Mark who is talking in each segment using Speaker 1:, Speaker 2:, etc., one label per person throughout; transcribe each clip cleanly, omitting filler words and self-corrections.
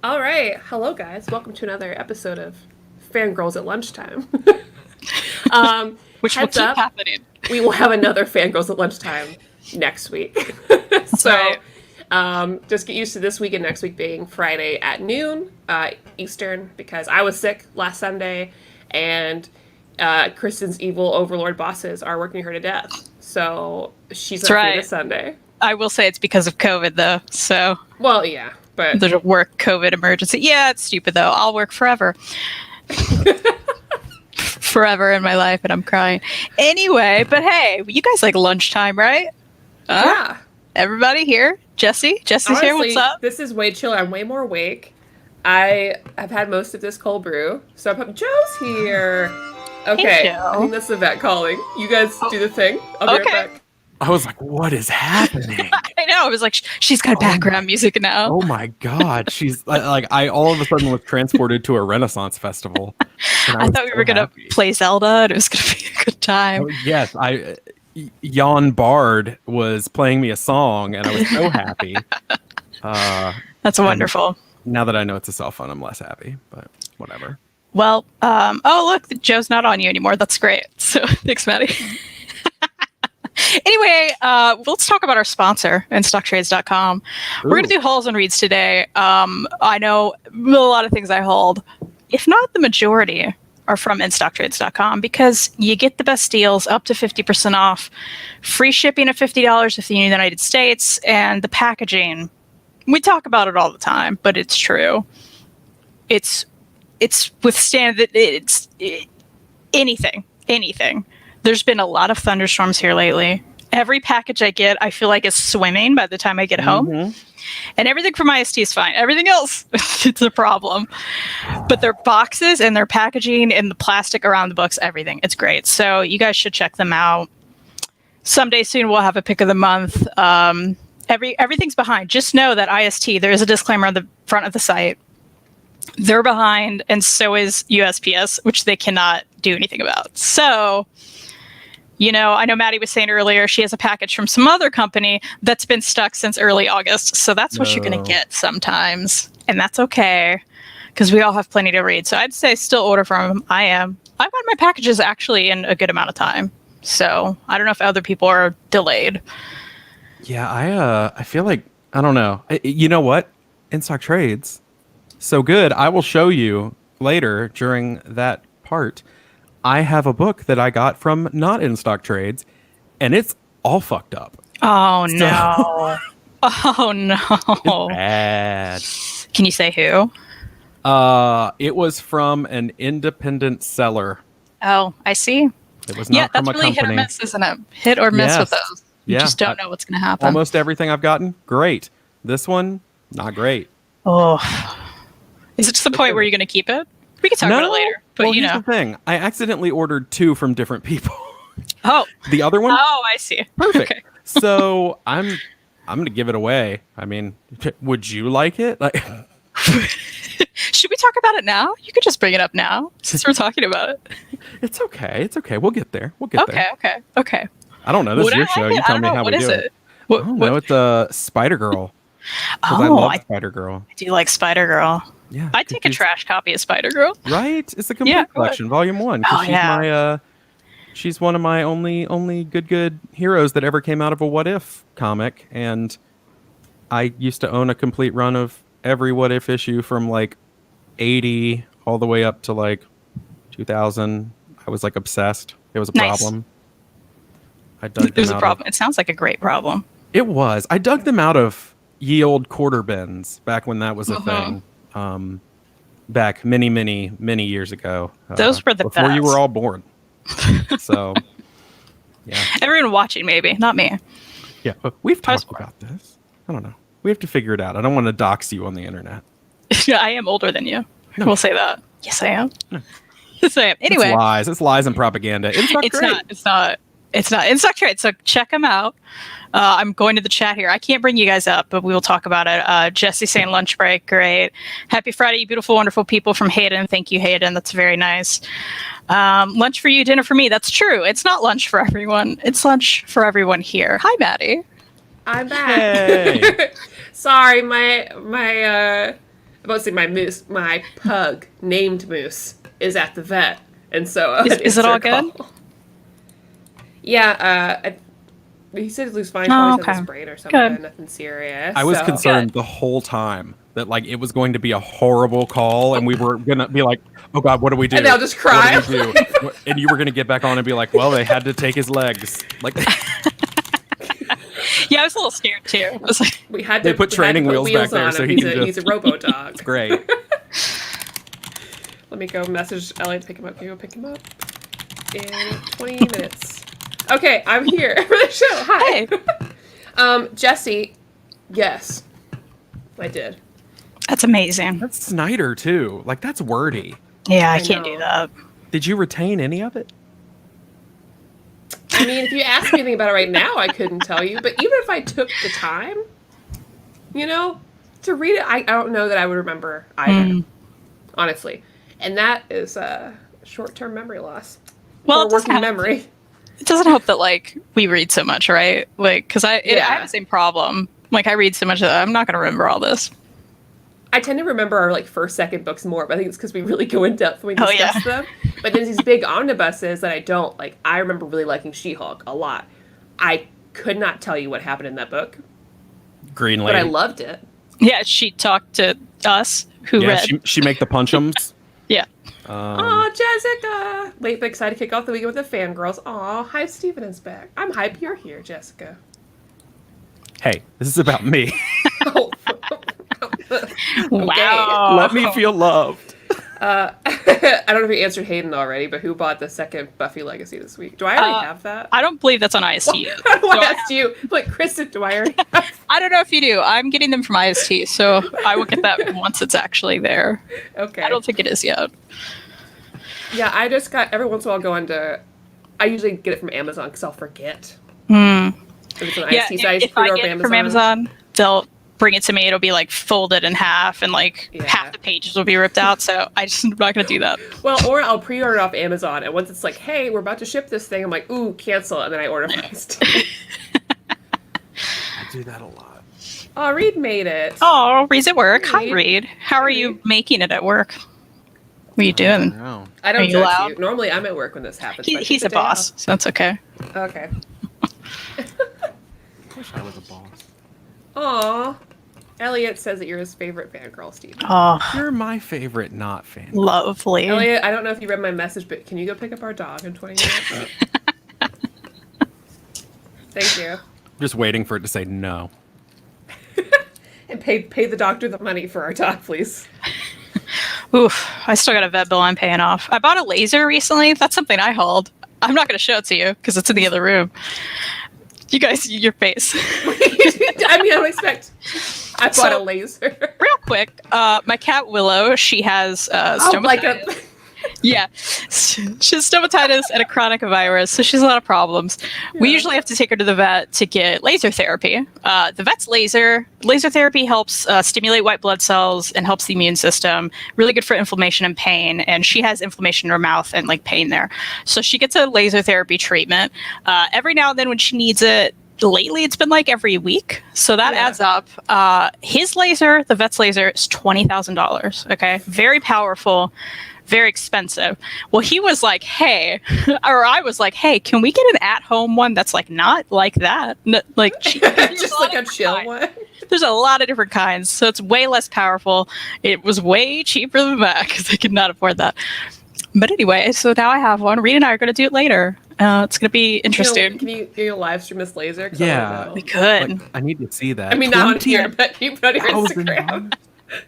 Speaker 1: All right. Hello, guys. Welcome to another episode of Fangirls at Lunchtime. um,
Speaker 2: Which will
Speaker 1: Heads
Speaker 2: keep
Speaker 1: up,
Speaker 2: happening.
Speaker 1: we will have another Fangirls at Lunchtime next week.
Speaker 2: That's right.
Speaker 1: Just get used to this week and next week being Friday at noon Eastern because I was sick last Sunday and Kristen's evil overlord bosses are working her to death. So she's
Speaker 2: That's
Speaker 1: not free
Speaker 2: right.
Speaker 1: this Sunday.
Speaker 2: I will say it's because of COVID, though. So
Speaker 1: Well, yeah, but
Speaker 2: there's a work COVID emergency. Yeah, it's stupid, though. I'll work forever. Forever in my life, and I'm crying. Anyway, but hey, you guys like lunchtime, right?
Speaker 1: yeah.
Speaker 2: Everybody here? Jesse's
Speaker 1: Honestly,
Speaker 2: here. What's up?
Speaker 1: this is way chiller. I'm way more awake. I have had most of this cold brew, so Joe's here. Okay,
Speaker 2: Joe.
Speaker 1: I think that's the vet calling. You guys do the thing. I'll be
Speaker 2: Okay.
Speaker 1: right back.
Speaker 3: I was like, what is happening?
Speaker 2: I know. I was like, she's got background music now.
Speaker 3: Oh my God. She's I all of a sudden was transported to a Renaissance festival.
Speaker 2: I thought we were going to play Zelda, and it was going to be a good time.
Speaker 3: Oh, yes. Jan Bard was playing me a song and I was so happy.
Speaker 2: That's wonderful.
Speaker 3: Now that I know it's a cell phone, I'm less happy, but whatever.
Speaker 2: Well, oh, look, Joe's not on you anymore. That's great. So thanks, Maddie. Anyway, let's talk about our sponsor, InStockTrades.com. We're going to do hauls and reads today. I know a lot of things I hauled, if not the majority, are from InStockTrades.com because you get the best deals up to 50% off, free shipping of $50 if you're in the United States, and the packaging. We talk about it all the time, but it's true. It's anything. There's been a lot of thunderstorms here lately. Every package I get, I feel like is swimming by the time I get home. And everything from IST is fine. Everything else, it's a problem. But their boxes and their packaging and the plastic around the books, everything, it's great. So you guys should check them out. Someday soon we'll have a pick of the month. Everything's behind. Just know that IST, there is a disclaimer on the front of the site. They're behind, and so is USPS, which they cannot do anything about. So, I know Maddie was saying earlier she has a package from some other company that's been stuck since early August. So that's what you're going to get sometimes. And that's okay, because we all have plenty to read. So I'd say still order from them. I've got my packages actually in a good amount of time. So I don't know if other people are delayed.
Speaker 3: Yeah, I feel like, I don't know. You know what? In Stock Trades, so good. I will show you later during that part. I have a book that I got from not In Stock Trades, and it's all fucked up.
Speaker 2: Oh, no. Oh, no.
Speaker 3: It's bad.
Speaker 2: Can you say who?
Speaker 3: It was from an independent seller.
Speaker 2: Oh, I see.
Speaker 3: It was not
Speaker 2: that's
Speaker 3: from a
Speaker 2: really
Speaker 3: company.
Speaker 2: hit or miss, isn't it? Hit or miss with
Speaker 3: Yes.
Speaker 2: those. You just don't know what's going to happen.
Speaker 3: Almost everything I've gotten, great. This one, not great.
Speaker 2: Oh. Is it to the point where you're going to keep it? We can talk about it later. But
Speaker 3: Well, here's the thing. I accidentally ordered 2 from different people.
Speaker 2: Oh.
Speaker 3: The other one?
Speaker 2: Oh, I see.
Speaker 3: Perfect.
Speaker 2: Okay.
Speaker 3: So I'm going to give it away. I mean, would you like it? Like,
Speaker 2: should we talk about it now? You could just bring it up now since we're talking about it.
Speaker 3: It's okay. It's okay. We'll get there. We'll get there.
Speaker 2: Okay.
Speaker 3: I don't know. This
Speaker 2: Would
Speaker 3: is
Speaker 2: I
Speaker 3: your show.
Speaker 2: like it?
Speaker 3: You
Speaker 2: I
Speaker 3: tell
Speaker 2: don't
Speaker 3: me
Speaker 2: know.
Speaker 3: how
Speaker 2: What
Speaker 3: we
Speaker 2: is
Speaker 3: do
Speaker 2: it?
Speaker 3: it. I don't know. It's a Spider Girl. Because I love Spider Girl.
Speaker 2: I do like Spider Girl.
Speaker 3: Yeah.
Speaker 2: I'd take a trash copy of Spider Girl.
Speaker 3: Right? It's the complete collection, volume 1.
Speaker 2: Oh,
Speaker 3: She's
Speaker 2: yeah.
Speaker 3: she's one of my only good heroes that ever came out of a What If comic, and I used to own a complete run of every What If issue from like 80 all the way up to like 2000. I was like obsessed. It was a problem. I dug
Speaker 2: There's a problem. It sounds like a great problem.
Speaker 3: It was. I dug them out of ye old quarter bins back when that was a thing. Back many years ago.
Speaker 2: Those were the
Speaker 3: before
Speaker 2: best.
Speaker 3: you were all born. So, yeah.
Speaker 2: Everyone watching, maybe. Not me.
Speaker 3: Yeah, but we've talked about this. I don't know. We have to figure it out. I don't want to dox you on the internet.
Speaker 2: I am older than you.
Speaker 3: No.
Speaker 2: We'll say that. Yes, I am. No. Yes, I am. Anyway.
Speaker 3: It's lies. It's lies and propaganda. It's not.
Speaker 2: It's not. In Stock Trade. So check them out. I'm going to the chat here. I can't bring you guys up, but we will talk about it. Jesse saying lunch break. Great. Happy Friday, you beautiful, wonderful people from Hayden. Thank you, Hayden. That's very nice. Lunch for you, dinner for me. That's true. It's not lunch for everyone. It's lunch for everyone here. Hi, Maddie.
Speaker 1: I'm back.
Speaker 3: Hey.
Speaker 1: Sorry, my about to say my pug named Moose is at the vet, and so
Speaker 2: is it all good?
Speaker 1: Yeah, he said it was fine. Probably had a sprain or something. Good. Nothing serious.
Speaker 3: I was concerned the whole time that like it was going to be a horrible call, and we were gonna be like, "Oh God, what do we do?"
Speaker 1: And I'll just cry.
Speaker 3: What do we do? And you were gonna get back on and be like, "Well, they had to take his legs." Like,
Speaker 2: yeah, I was a little scared too. I was like,
Speaker 3: they put training wheels back there, so
Speaker 1: he's a robo dog.
Speaker 3: Great.
Speaker 1: Let me go message Elliot to pick him up. Can you go pick him up in 20 minutes? Okay, I'm here for the show. Hi. Jesse, yes, I did.
Speaker 2: That's amazing.
Speaker 3: That's Snyder too. Like that's wordy.
Speaker 2: Yeah, I can't do that.
Speaker 3: Did you retain any of it?
Speaker 1: I mean, if you ask me anything about it right now, I couldn't tell you. But even if I took the time, to read it, I don't know that I would remember either, honestly. And that is short-term memory loss.
Speaker 2: Well,
Speaker 1: or working memory.
Speaker 2: It doesn't help that, like, we read so much, right? Like, because I have the same problem. Like, I read so much that I'm not going to remember all this.
Speaker 1: I tend to remember our, like, first, second books more, but I think it's because we really go in depth when we discuss them. But there's these big omnibuses that I don't. Like, I remember really liking She-Hulk a lot. I could not tell you what happened in that book.
Speaker 3: Green Lady.
Speaker 1: But I loved it.
Speaker 2: Yeah, she talked to us who read.
Speaker 3: She make the punchums.
Speaker 2: Yeah.
Speaker 1: Aw, Jessica! Late but excited to kick off the weekend with the Fangirlz. Aw, hi, Steven is back. I'm hype you're here, Jessica.
Speaker 3: Hey, this is about me.
Speaker 1: Oh.
Speaker 2: Wow.
Speaker 3: Let me feel loved.
Speaker 1: I don't know if you answered Hayden already, but who bought the second Buffy Legacy this week? Do I already have that?
Speaker 2: I don't believe that's on IST yet.
Speaker 1: I asked you. Like, Kristan, do I already have
Speaker 2: I don't know if you do. I'm getting them from IST, so I will get that once it's actually there.
Speaker 1: Okay.
Speaker 2: I don't think it is yet.
Speaker 1: Yeah, I just got, every once in a while, go into, I usually get it from Amazon because I'll forget.
Speaker 2: If
Speaker 1: If it's an IST,
Speaker 2: if I get it from Amazon, they'll bring it to me. It'll be like folded in half, and like half the pages will be ripped out. So I'm not going to do that.
Speaker 1: Well, or I'll pre-order it off Amazon, and once it's like, hey, we're about to ship this thing, I'm like, ooh, cancel, and then I order first.
Speaker 3: I do that a lot.
Speaker 1: Oh, Reed made it.
Speaker 2: Oh, Reed's at work. Hi, Reed. How are you making it at work? What are you doing?
Speaker 1: I don't judge you. Normally, I'm at work when this happens.
Speaker 2: He's a boss, so that's okay.
Speaker 1: Okay.
Speaker 3: I wish I was a boss.
Speaker 1: Aw. Elliot says that you're his favorite fangirl, Steve.
Speaker 2: Oh,
Speaker 3: You're my favorite not fan.
Speaker 2: lovely.
Speaker 1: Elliot, I don't know if you read my message, but can you go pick up our dog in 20 minutes? Thank you.
Speaker 3: Just waiting for it to say no.
Speaker 1: And pay the doctor the money for our dog, please.
Speaker 2: Oof, I still got a vet bill I'm paying off. I bought a laser recently. That's something I hauled. I'm not going to show it to you because it's in the other room. You guys, your face.
Speaker 1: I mean, I don't expect. I bought a laser.
Speaker 2: Real quick, my cat Willow, she has stomatitis. Yeah, she has stomatitis and a chronic virus, so she has a lot of problems. Yeah. We usually have to take her to the vet to get laser therapy. The vet's laser therapy helps stimulate white blood cells and helps the immune system. Really good for inflammation and pain, and she has inflammation in her mouth and like pain there. So she gets a laser therapy treatment. Every now and then when she needs it, lately it's been like every week, so that adds up. His laser, the vet's laser, is $20,000. Okay, very powerful, very expensive. Well, he was like, hey, or I was like, hey, can we get an at-home one that's like not like that? Like
Speaker 1: just like a chill one.
Speaker 2: There's a lot of different kinds, so it's way less powerful. It was way cheaper than that because I could not afford that. But anyway, so now I have one. Reed and I are going to do it later. It's going to be interesting.
Speaker 1: Can you live stream this laser?
Speaker 3: Yeah,
Speaker 2: we could.
Speaker 3: Like, I need to see that.
Speaker 1: I mean, not on here, but you put it on Instagram.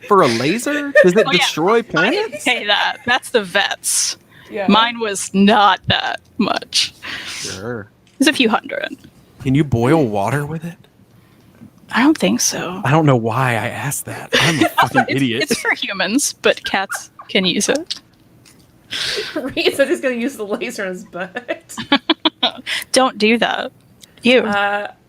Speaker 3: For a laser? Does it destroy planets?
Speaker 2: I didn't say that. That's the vet's. Yeah. Mine was not that much.
Speaker 3: Sure.
Speaker 2: It's a few hundred.
Speaker 3: Can you boil water with it?
Speaker 2: I don't think so.
Speaker 3: I don't know why I asked that. I'm a fucking idiot.
Speaker 2: It's for humans, but cats can use it.
Speaker 1: Reed said he's going to use the laser on his butt.
Speaker 2: Don't do that. You.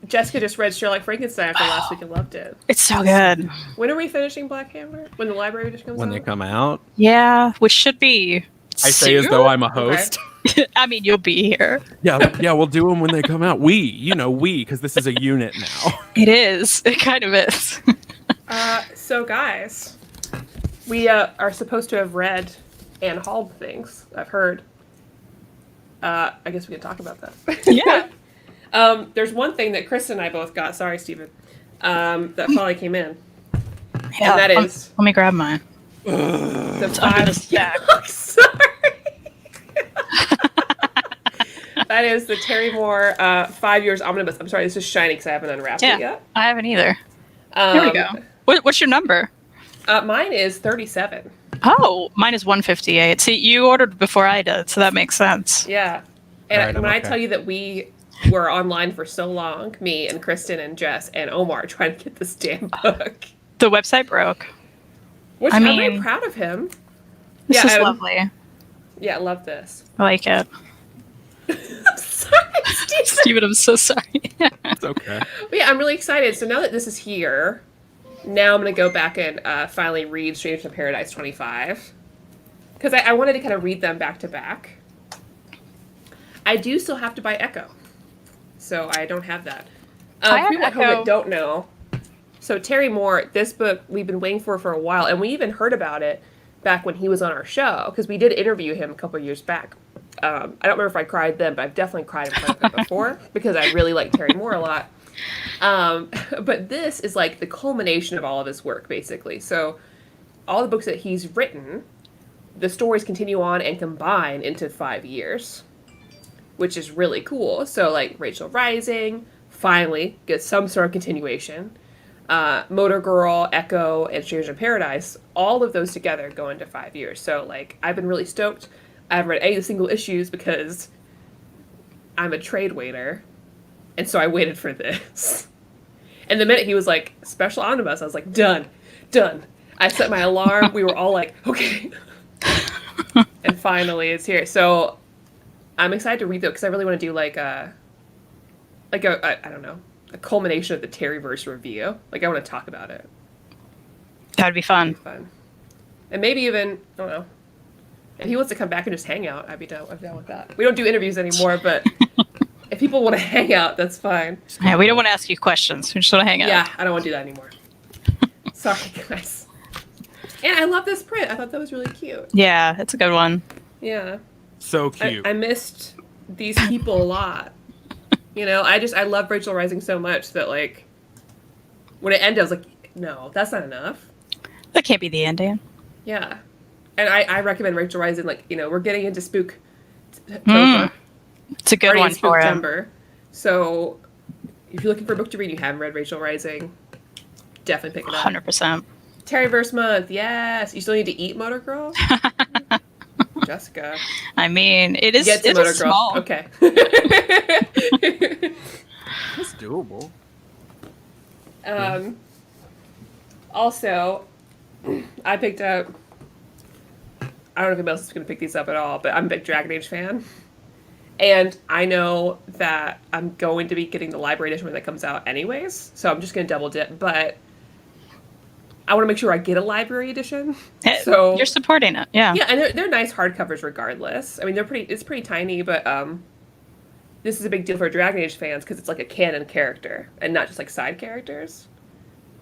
Speaker 1: Jessica just read Sherlock Frankenstein after last week and loved it.
Speaker 2: It's so good.
Speaker 1: When are we finishing Black Hammer? When the library edition comes out?
Speaker 3: When they come out?
Speaker 2: Yeah, which should be
Speaker 3: I say as though I'm a host.
Speaker 2: Okay. I mean, you'll be here.
Speaker 3: Yeah, we'll do them when they come out. We, because this is a unit now.
Speaker 2: It is. It kind of is.
Speaker 1: So guys, We are supposed to have read and hauled things. I've heard. I guess we can talk about that.
Speaker 2: Yeah.
Speaker 1: There's one thing that Kristan and I both got. Sorry, Steven. That finally came in.
Speaker 2: Yeah,
Speaker 1: And that is
Speaker 2: let me grab mine.
Speaker 1: the
Speaker 2: It's under the stack.
Speaker 1: Sorry. That is the Terry Moore 5 Years Omnibus. I'm sorry, this is shiny because I haven't unwrapped it yet.
Speaker 2: I haven't either. Here we go. What's your number?
Speaker 1: Mine is 37.
Speaker 2: Oh, mine is 158. See, you ordered before I did, so that makes sense.
Speaker 1: Yeah. And
Speaker 3: Right,
Speaker 1: when I
Speaker 3: okay.
Speaker 1: tell you that we were online for so long, me and Kristan and Jess and Omar trying to get this damn book.
Speaker 2: The website broke.
Speaker 1: Which I'm very proud of him.
Speaker 2: This is lovely.
Speaker 1: Yeah, I love this.
Speaker 2: I like it.
Speaker 1: I'm sorry, Steven.
Speaker 2: Steven, I'm so sorry.
Speaker 3: It's okay.
Speaker 1: But yeah, I'm really excited. So now that this is here, now I'm going to go back and finally read Strangers in Paradise 25. Because I wanted to kind of read them back to back. I do still have to buy Echo. So I don't have that.
Speaker 2: I have
Speaker 1: people at home
Speaker 2: Echo.
Speaker 1: that don't know. So Terry Moore, this book we've been waiting for a while. And we even heard about it back when he was on our show. Because we did interview him a couple of years back. I don't remember if I cried then, but I've definitely cried in front of him before. Because I really like Terry Moore a lot. But this is like the culmination of all of his work, basically. So all the books that he's written, the stories continue on and combine into 5 years, which is really cool. So like Rachel Rising finally gets some sort of continuation. Motor Girl, Echo, and Strangers in Paradise, all of those together go into 5 years. So like I've been really stoked. I haven't read any of the single issues because I'm a trade waiter. And so I waited for this. And the minute he was like, special omnibus, I was like, done. I set my alarm. We were all like, okay. And finally it's here. So I'm excited to read though, because I really want to do I don't know, a culmination of the Terryverse review. Like I want to talk about it.
Speaker 2: That'd be fun.
Speaker 1: Fun. And maybe even, I don't know, if he wants to come back and just hang out, I'd be down with that. We don't do interviews anymore, but if people want to hang out, that's fine.
Speaker 2: Yeah, we don't want to ask you questions. We just want to hang out.
Speaker 1: Yeah, I don't want to do that anymore. Sorry, guys. And I love this print. I thought that was really cute.
Speaker 2: Yeah, it's a good one.
Speaker 1: Yeah.
Speaker 3: So cute.
Speaker 1: I missed these people a lot. You know, I love Rachel Rising so much that, like, when it ended, I was like, no, that's not enough.
Speaker 2: That can't be the ending.
Speaker 1: Yeah. And I recommend Rachel Rising, like, you know, we're getting into Spook.
Speaker 2: It's a good one for him.
Speaker 1: September. So if you're looking for a book to read and you haven't read Rachel Rising, definitely pick it up.
Speaker 2: 100%.
Speaker 1: Terryverse month, yes. You still need to eat Motor Girl? Jessica.
Speaker 2: I mean, it is,
Speaker 1: Get to
Speaker 2: it
Speaker 1: Motor
Speaker 2: is
Speaker 1: Girl.
Speaker 2: small.
Speaker 1: Okay.
Speaker 3: It's doable.
Speaker 1: Also, I picked up, I don't know if anybody else is going to pick these up at all, but I'm a big Dragon Age fan. And I know that I'm going to be getting the library edition when that comes out anyways, so I'm just going to double dip, but I want to make sure I get a library edition. So
Speaker 2: You're supporting it, yeah.
Speaker 1: Yeah, and they're nice hardcovers regardless. I mean, it's pretty tiny, but this is a big deal for Dragon Age fans because it's like a canon character and not just like side characters.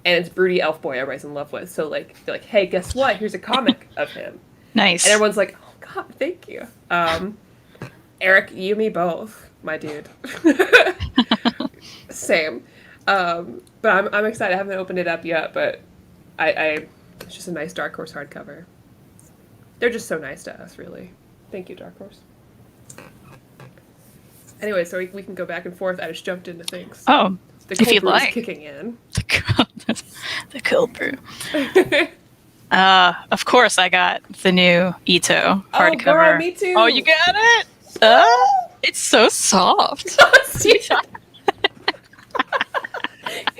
Speaker 1: And it's Broody Elf Boy everybody's in love with. So like they're like, hey, guess what? Here's a comic of him.
Speaker 2: Nice.
Speaker 1: And everyone's like, oh god, thank you. Eric, you and me both, my dude. Same. But I'm excited. I haven't opened it up yet, but it's just a nice Dark Horse hardcover. They're just so nice to us, really. Thank you, Dark Horse. Anyway, so we can go back and forth. I just jumped into things.
Speaker 2: Oh,
Speaker 1: The
Speaker 2: if
Speaker 1: cold
Speaker 2: you'd
Speaker 1: brew is
Speaker 2: like.
Speaker 1: kicking in.
Speaker 2: The cold brew. Of course, I got the new Ito hardcover.
Speaker 1: Oh, girl, me too.
Speaker 2: Oh, you got it? It's so soft.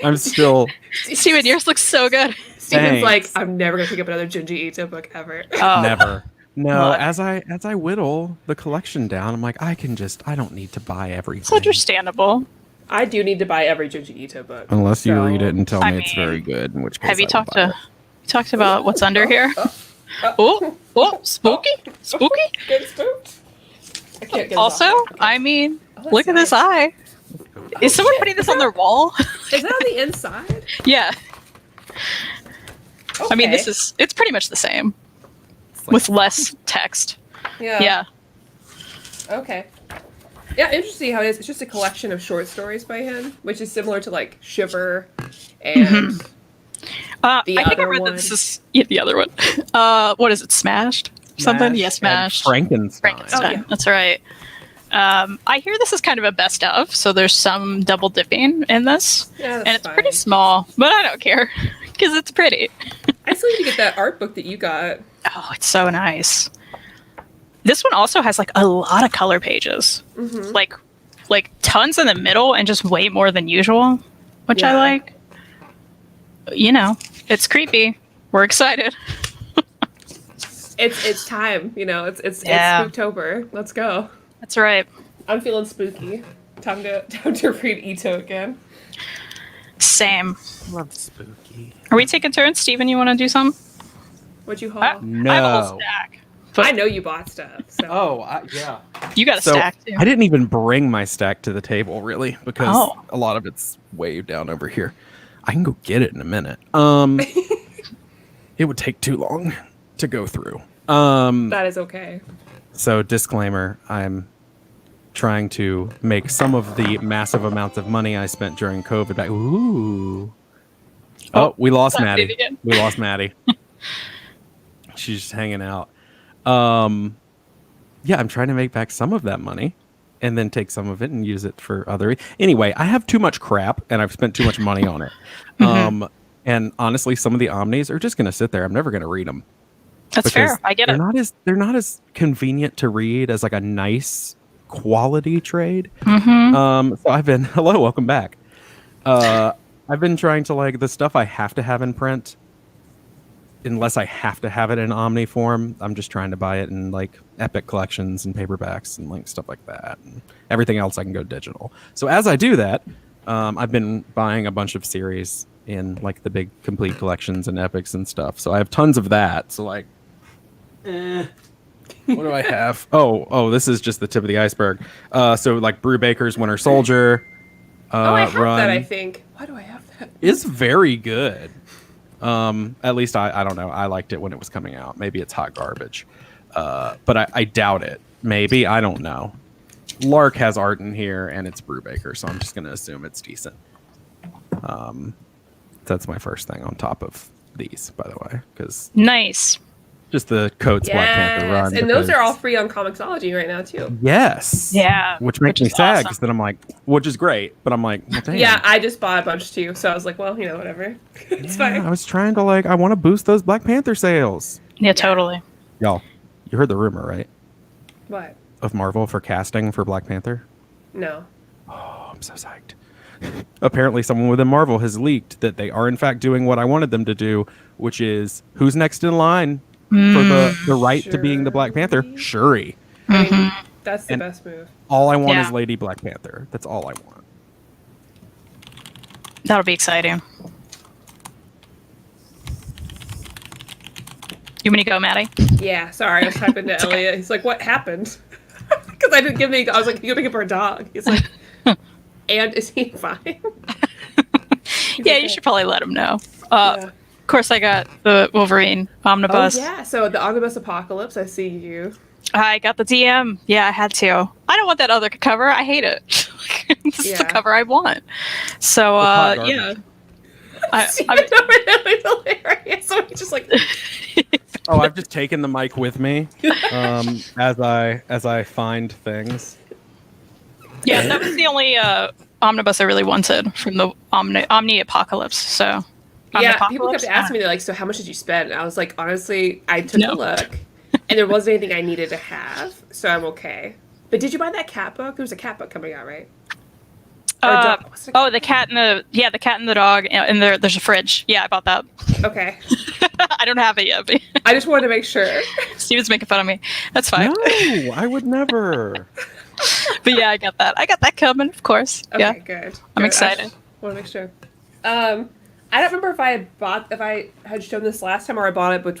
Speaker 3: I'm still.
Speaker 2: Steven, yours looks so good.
Speaker 1: Steven's
Speaker 3: Thanks.
Speaker 1: like, I'm never gonna pick up another Junji Ito book ever.
Speaker 2: Oh,
Speaker 3: Never. No,
Speaker 2: Look.
Speaker 3: as I whittle the collection down, I'm like, I don't need to buy everything.
Speaker 2: it's understandable.
Speaker 1: I do need to buy every Junji Ito book.
Speaker 3: Unless you
Speaker 1: So-
Speaker 3: read it and tell
Speaker 2: I
Speaker 3: me it's
Speaker 2: mean,
Speaker 3: very good, in which case
Speaker 2: Have you
Speaker 3: I will buy it.
Speaker 2: talked about what's under here? Oh, spooky, spooky.
Speaker 1: Get spooked. I can't get
Speaker 2: Also, I mean, look at this eye. Is someone putting this on their wall?
Speaker 1: Is that on the inside?
Speaker 2: Yeah. I mean,
Speaker 1: Okay.
Speaker 2: it's pretty much the same
Speaker 3: It's like-
Speaker 2: with less text.
Speaker 1: Yeah.
Speaker 2: Yeah.
Speaker 1: Okay. Yeah, interesting how it is. It's just a collection of short stories by him, which is similar to like Shiver and The
Speaker 2: I think I
Speaker 1: other
Speaker 2: read
Speaker 1: one.
Speaker 2: that this is the other one. What is it? Smashed? Something? Yeah,
Speaker 3: and
Speaker 2: Smashed.
Speaker 3: Frankenstein.
Speaker 2: Frankenstein.
Speaker 1: Oh, yeah.
Speaker 2: That's right. I hear this is kind of a best of, so there's some double dipping in this,
Speaker 1: Yeah, that's
Speaker 2: and it's
Speaker 1: fine.
Speaker 2: pretty small, but I don't care because it's pretty.
Speaker 1: I still need to get that art book that you got.
Speaker 2: Oh, it's so nice. This one also has like a lot of color pages,
Speaker 1: Mm-hmm.
Speaker 2: like tons in the middle, and just way more than usual, which I
Speaker 1: Yeah.
Speaker 2: like. You know, it's creepy. We're excited.
Speaker 1: It's time, you know. It's
Speaker 2: Yeah.
Speaker 1: Spooktober. Let's go.
Speaker 2: That's right.
Speaker 1: I'm feeling spooky. Time to read Ito again.
Speaker 2: Same.
Speaker 3: Love spooky.
Speaker 2: Are we taking turns, Steven? You want to do some?
Speaker 1: What'd you haul?
Speaker 2: I have a
Speaker 3: No.
Speaker 2: whole stack.
Speaker 1: I know you bought stuff. So.
Speaker 3: Oh, yeah.
Speaker 2: You got a
Speaker 3: So
Speaker 2: stack too.
Speaker 3: I didn't even bring my stack to the table really because
Speaker 2: Oh.
Speaker 3: a lot of it's way down over here. I can go get it in a minute. It would take too long to go through.
Speaker 1: That is okay.
Speaker 3: So disclaimer, I'm trying to make some of the massive amounts of money I spent during COVID back. Ooh. Oh, we lost
Speaker 2: That's
Speaker 3: Maddie.
Speaker 2: it again.
Speaker 3: We lost Maddie. She's just hanging out. Yeah, I'm trying to make back some of that money and then take some of it and use it for other. Anyway, I have too much crap and I've spent too much money on it. And honestly, some of the Omnis are just going to sit there. I'm never going to read them.
Speaker 2: That's fair. I get
Speaker 3: they're
Speaker 2: it.
Speaker 3: they're not as convenient to read as like a nice quality trade.
Speaker 2: Mm-hmm.
Speaker 3: So I've been hello, welcome back. I've been trying to like the stuff I have to have in print. Unless I have to have it in Omni form, I'm just trying to buy it in like Epic collections and paperbacks and like stuff like that. And everything else I can go digital. So as I do that, I've been buying a bunch of series in like the big complete collections and epics and stuff. So I have tons of that. So like, what do I have? Oh, this is just the tip of the iceberg. So like Brubaker's Winter Soldier.
Speaker 1: I have
Speaker 3: run
Speaker 1: that, I think. Why do I have that?
Speaker 3: is very good. At least I don't know. I liked it when it was coming out. Maybe it's hot garbage. But I doubt it. Maybe. I don't know. Lark has art in here and it's Brubaker, so I'm just going to assume it's decent. That's my first thing on top of these, by the way, because
Speaker 2: Nice.
Speaker 3: just the Coates Black Panther run.
Speaker 1: And those
Speaker 3: because-
Speaker 1: are all free on Comixology right now, too.
Speaker 3: Yes.
Speaker 2: Yeah,
Speaker 3: Which makes
Speaker 2: which
Speaker 3: me
Speaker 2: is
Speaker 3: sad
Speaker 2: awesome.
Speaker 3: because then I'm like, which is great, but I'm like, well, damn.
Speaker 1: Yeah, I just bought a bunch, too. So I was like, well, you know, whatever. It's
Speaker 3: Yeah, I
Speaker 1: fine.
Speaker 3: was trying to like, I want to boost those Black Panther sales.
Speaker 2: Yeah, totally.
Speaker 3: Y'all, you heard the rumor, right?
Speaker 1: What?
Speaker 3: Of Marvel for casting for Black Panther.
Speaker 1: No.
Speaker 3: Oh, I'm so psyched. Apparently, someone within Marvel has leaked that they are in fact doing what I wanted them to do, which is who's next in line for the right to being the Black Panther? Shuri.
Speaker 1: I mean, that's the
Speaker 3: And-
Speaker 1: best move.
Speaker 3: All I want
Speaker 2: Yeah.
Speaker 3: is Lady Black Panther. That's all I want.
Speaker 2: That'll be exciting. You want me to go, Maddie?
Speaker 1: Yeah, sorry. I was typing to Elliot. He's like, what happened? Because I didn't give me. I was like, you gotta pick up our dog. He's like, and is he fine? He's
Speaker 2: Yeah,
Speaker 1: okay.
Speaker 2: you should probably let him know.
Speaker 1: Yeah.
Speaker 2: Of course, I got the Wolverine
Speaker 1: Oh,
Speaker 2: omnibus.
Speaker 1: yeah. So the Omnibus Apocalypse, I see you.
Speaker 2: I got the DM. Yeah, I had to. I don't want that other cover. I hate it. This is
Speaker 1: Yeah.
Speaker 2: the cover I want. So,
Speaker 3: hot garbage.
Speaker 2: yeah.
Speaker 1: It's hilarious. So he's just like,
Speaker 3: Oh, I've just taken the mic with me as I find things.
Speaker 2: Yeah, that was the only omnibus I really wanted from the Omni Apocalypse. So,
Speaker 1: yeah. People kept
Speaker 2: Omnipocalypse?
Speaker 1: asking me, they're like, so how much did you spend? And I was like, honestly, I took
Speaker 2: No.
Speaker 1: a look, and there wasn't anything I needed to have, so I'm okay. But did you buy that cat book? There was a cat book coming out, right? Or a dog- what's it
Speaker 2: Oh, the cat and the cat and the dog, and there's a fridge. Yeah, I bought that.
Speaker 1: Okay.
Speaker 2: I don't have it yet, but
Speaker 1: I just wanted to make sure.
Speaker 2: Steven's making fun of me. That's fine.
Speaker 3: No, I would never.
Speaker 2: But yeah, I got that. I got that coming, of course.
Speaker 1: Okay,
Speaker 2: Yeah,
Speaker 1: good.
Speaker 2: I'm
Speaker 1: Good.
Speaker 2: excited.
Speaker 1: Want to make sure. I don't remember if I had shown this last time or I bought it, but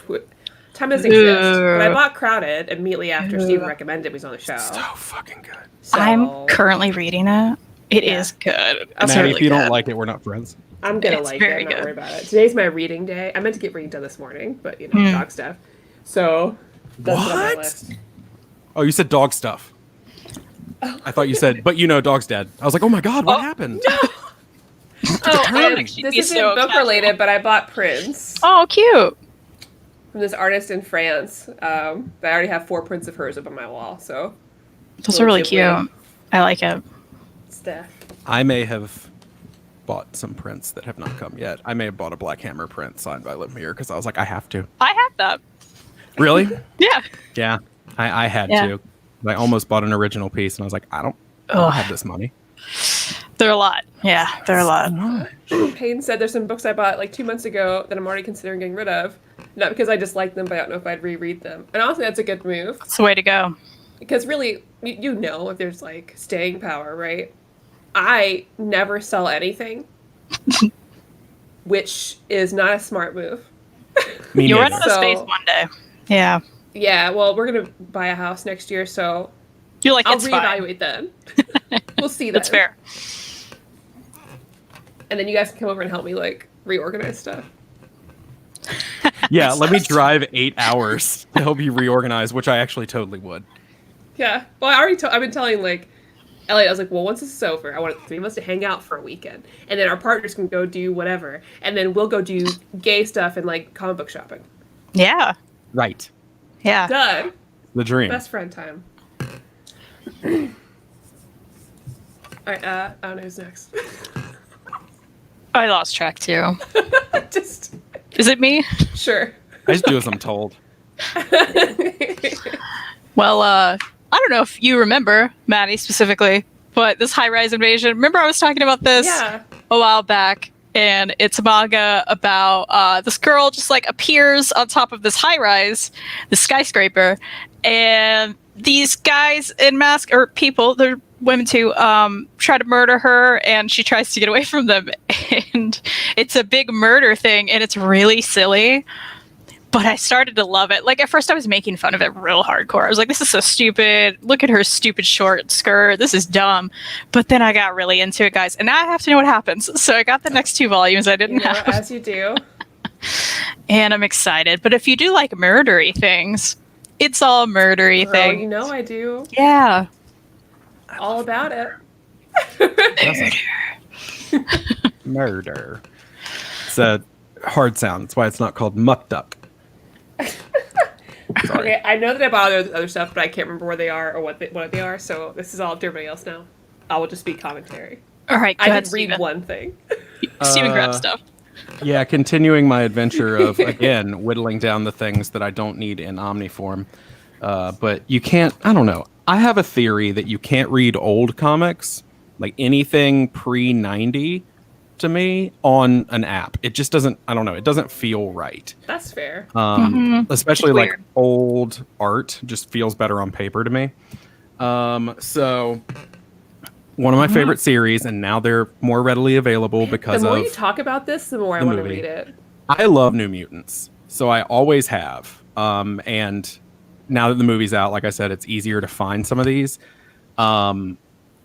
Speaker 1: time doesn't exist. But I bought Crowded immediately after Steven recommended it was on the show.
Speaker 3: So fucking good.
Speaker 1: So,
Speaker 2: I'm currently reading it. It
Speaker 1: Yeah.
Speaker 2: is good.
Speaker 1: That's
Speaker 2: It's
Speaker 3: Maddie,
Speaker 2: really
Speaker 3: if you don't
Speaker 2: good.
Speaker 3: like it, we're not friends.
Speaker 1: I'm gonna
Speaker 2: It's
Speaker 1: like
Speaker 2: very
Speaker 1: it. Don't
Speaker 2: good.
Speaker 1: worry about it. Today's my reading day. I meant to get reading done this morning, but dog stuff. So that's on my
Speaker 3: What?
Speaker 1: list.
Speaker 3: Oh, you said dog stuff. I thought you said, but dog's dead. I was like, oh my god, what happened?
Speaker 1: Oh,
Speaker 3: timing.
Speaker 1: and
Speaker 2: She'd
Speaker 1: this
Speaker 2: be
Speaker 1: isn't
Speaker 2: so
Speaker 1: book
Speaker 2: casual.
Speaker 1: related, but I bought prints
Speaker 2: Oh, cute.
Speaker 1: from this artist in France. I already have 4 prints of hers up on my wall, so
Speaker 2: Those are really
Speaker 1: Ghibli
Speaker 2: cute. I like it.
Speaker 1: stuff.
Speaker 3: I may have bought some prints that have not come yet. I may have bought a Black Hammer print signed by Lemire because I was like, I have to.
Speaker 2: I have that.
Speaker 3: Really?
Speaker 2: Yeah.
Speaker 3: Yeah, I had
Speaker 2: Yeah.
Speaker 3: to. I almost bought an original piece, and I was like, I don't have this money.
Speaker 2: They're a lot. Yeah, they're a lot.
Speaker 1: Payne said there's some books I bought like 2 months ago that I'm already considering getting rid of. Not because I dislike them, but I don't know if I'd reread them. And honestly, that's a good move.
Speaker 2: That's the way to go.
Speaker 1: Because really, you know if there's like staying power, right? I never sell anything, which is not a smart move.
Speaker 3: Me
Speaker 2: You'll run
Speaker 3: neither.
Speaker 2: out of
Speaker 1: So-
Speaker 2: space one day. Yeah.
Speaker 1: Yeah, well, we're going to buy a house next year, so
Speaker 2: You're like,
Speaker 1: I'll
Speaker 2: it's fine.
Speaker 1: reevaluate then. We'll see then.
Speaker 2: That's fair.
Speaker 1: And then you guys can come over and help me like reorganize stuff.
Speaker 3: Yeah, let me drive 8 hours to help you reorganize, which I actually totally would.
Speaker 1: Yeah. Well, I've been telling like Elliot, I was like, well, once this is over, I want the three of us to hang out for a weekend, and then our partners can go do whatever, and then we'll go do gay stuff and like comic book shopping.
Speaker 2: Yeah.
Speaker 3: Right.
Speaker 2: Yeah.
Speaker 1: Done.
Speaker 3: The dream.
Speaker 1: Best friend time. All right. I don't know who's next.
Speaker 2: I lost track too.
Speaker 1: Just
Speaker 2: Is it me?
Speaker 1: sure.
Speaker 3: I just do as I'm told.
Speaker 2: Well, I don't know if you remember, Maddie specifically, but this high-rise invasion. Remember I was talking about this
Speaker 1: Yeah.
Speaker 2: a while back, and it's a manga about this girl just like appears on top of this high-rise, this skyscraper, and these guys in masks, or people, they're women too, try to murder her, and she tries to get away from them. And it's a big murder thing, and it's really silly. But I started to love it. Like, at first I was making fun of it real hardcore. I was like, this is so stupid. Look at her stupid short skirt. This is dumb. But then I got really into it, guys. And now I have to know what happens. So I got the next 2 volumes I didn't have.
Speaker 1: As you do.
Speaker 2: And I'm excited. But if you do like murdery things, it's all murdery
Speaker 1: Girl,
Speaker 2: things.
Speaker 1: you know I do.
Speaker 2: Yeah.
Speaker 1: All about it.
Speaker 3: Murder. It's a hard sound. That's why it's not called muck duck. Sorry.
Speaker 1: Okay, I know that I bought other stuff, but I can't remember where they are or what they are. So this is all up to everybody else now. I will just be commentary.
Speaker 2: All right, go
Speaker 1: I
Speaker 2: ahead,
Speaker 1: did read
Speaker 2: Steven.
Speaker 1: one thing.
Speaker 2: Steven grab stuff.
Speaker 3: Yeah, continuing my adventure of, again, whittling down the things that I don't need in omniform. But you can't, I don't know. I have a theory that you can't read old comics, like anything pre-90 to me, on an app. It just doesn't, I don't know, it doesn't feel right.
Speaker 1: That's fair.
Speaker 3: Especially
Speaker 2: It's
Speaker 3: like
Speaker 2: weird.
Speaker 3: old art just feels better on paper to me. So one of my favorite series, and now they're more readily available because
Speaker 1: The more
Speaker 3: of
Speaker 1: you talk about this, the more I
Speaker 3: the
Speaker 1: want to
Speaker 3: movie.
Speaker 1: read it.
Speaker 3: I love New Mutants, so I always have. And now that the movie's out, like I said, it's easier to find some of these.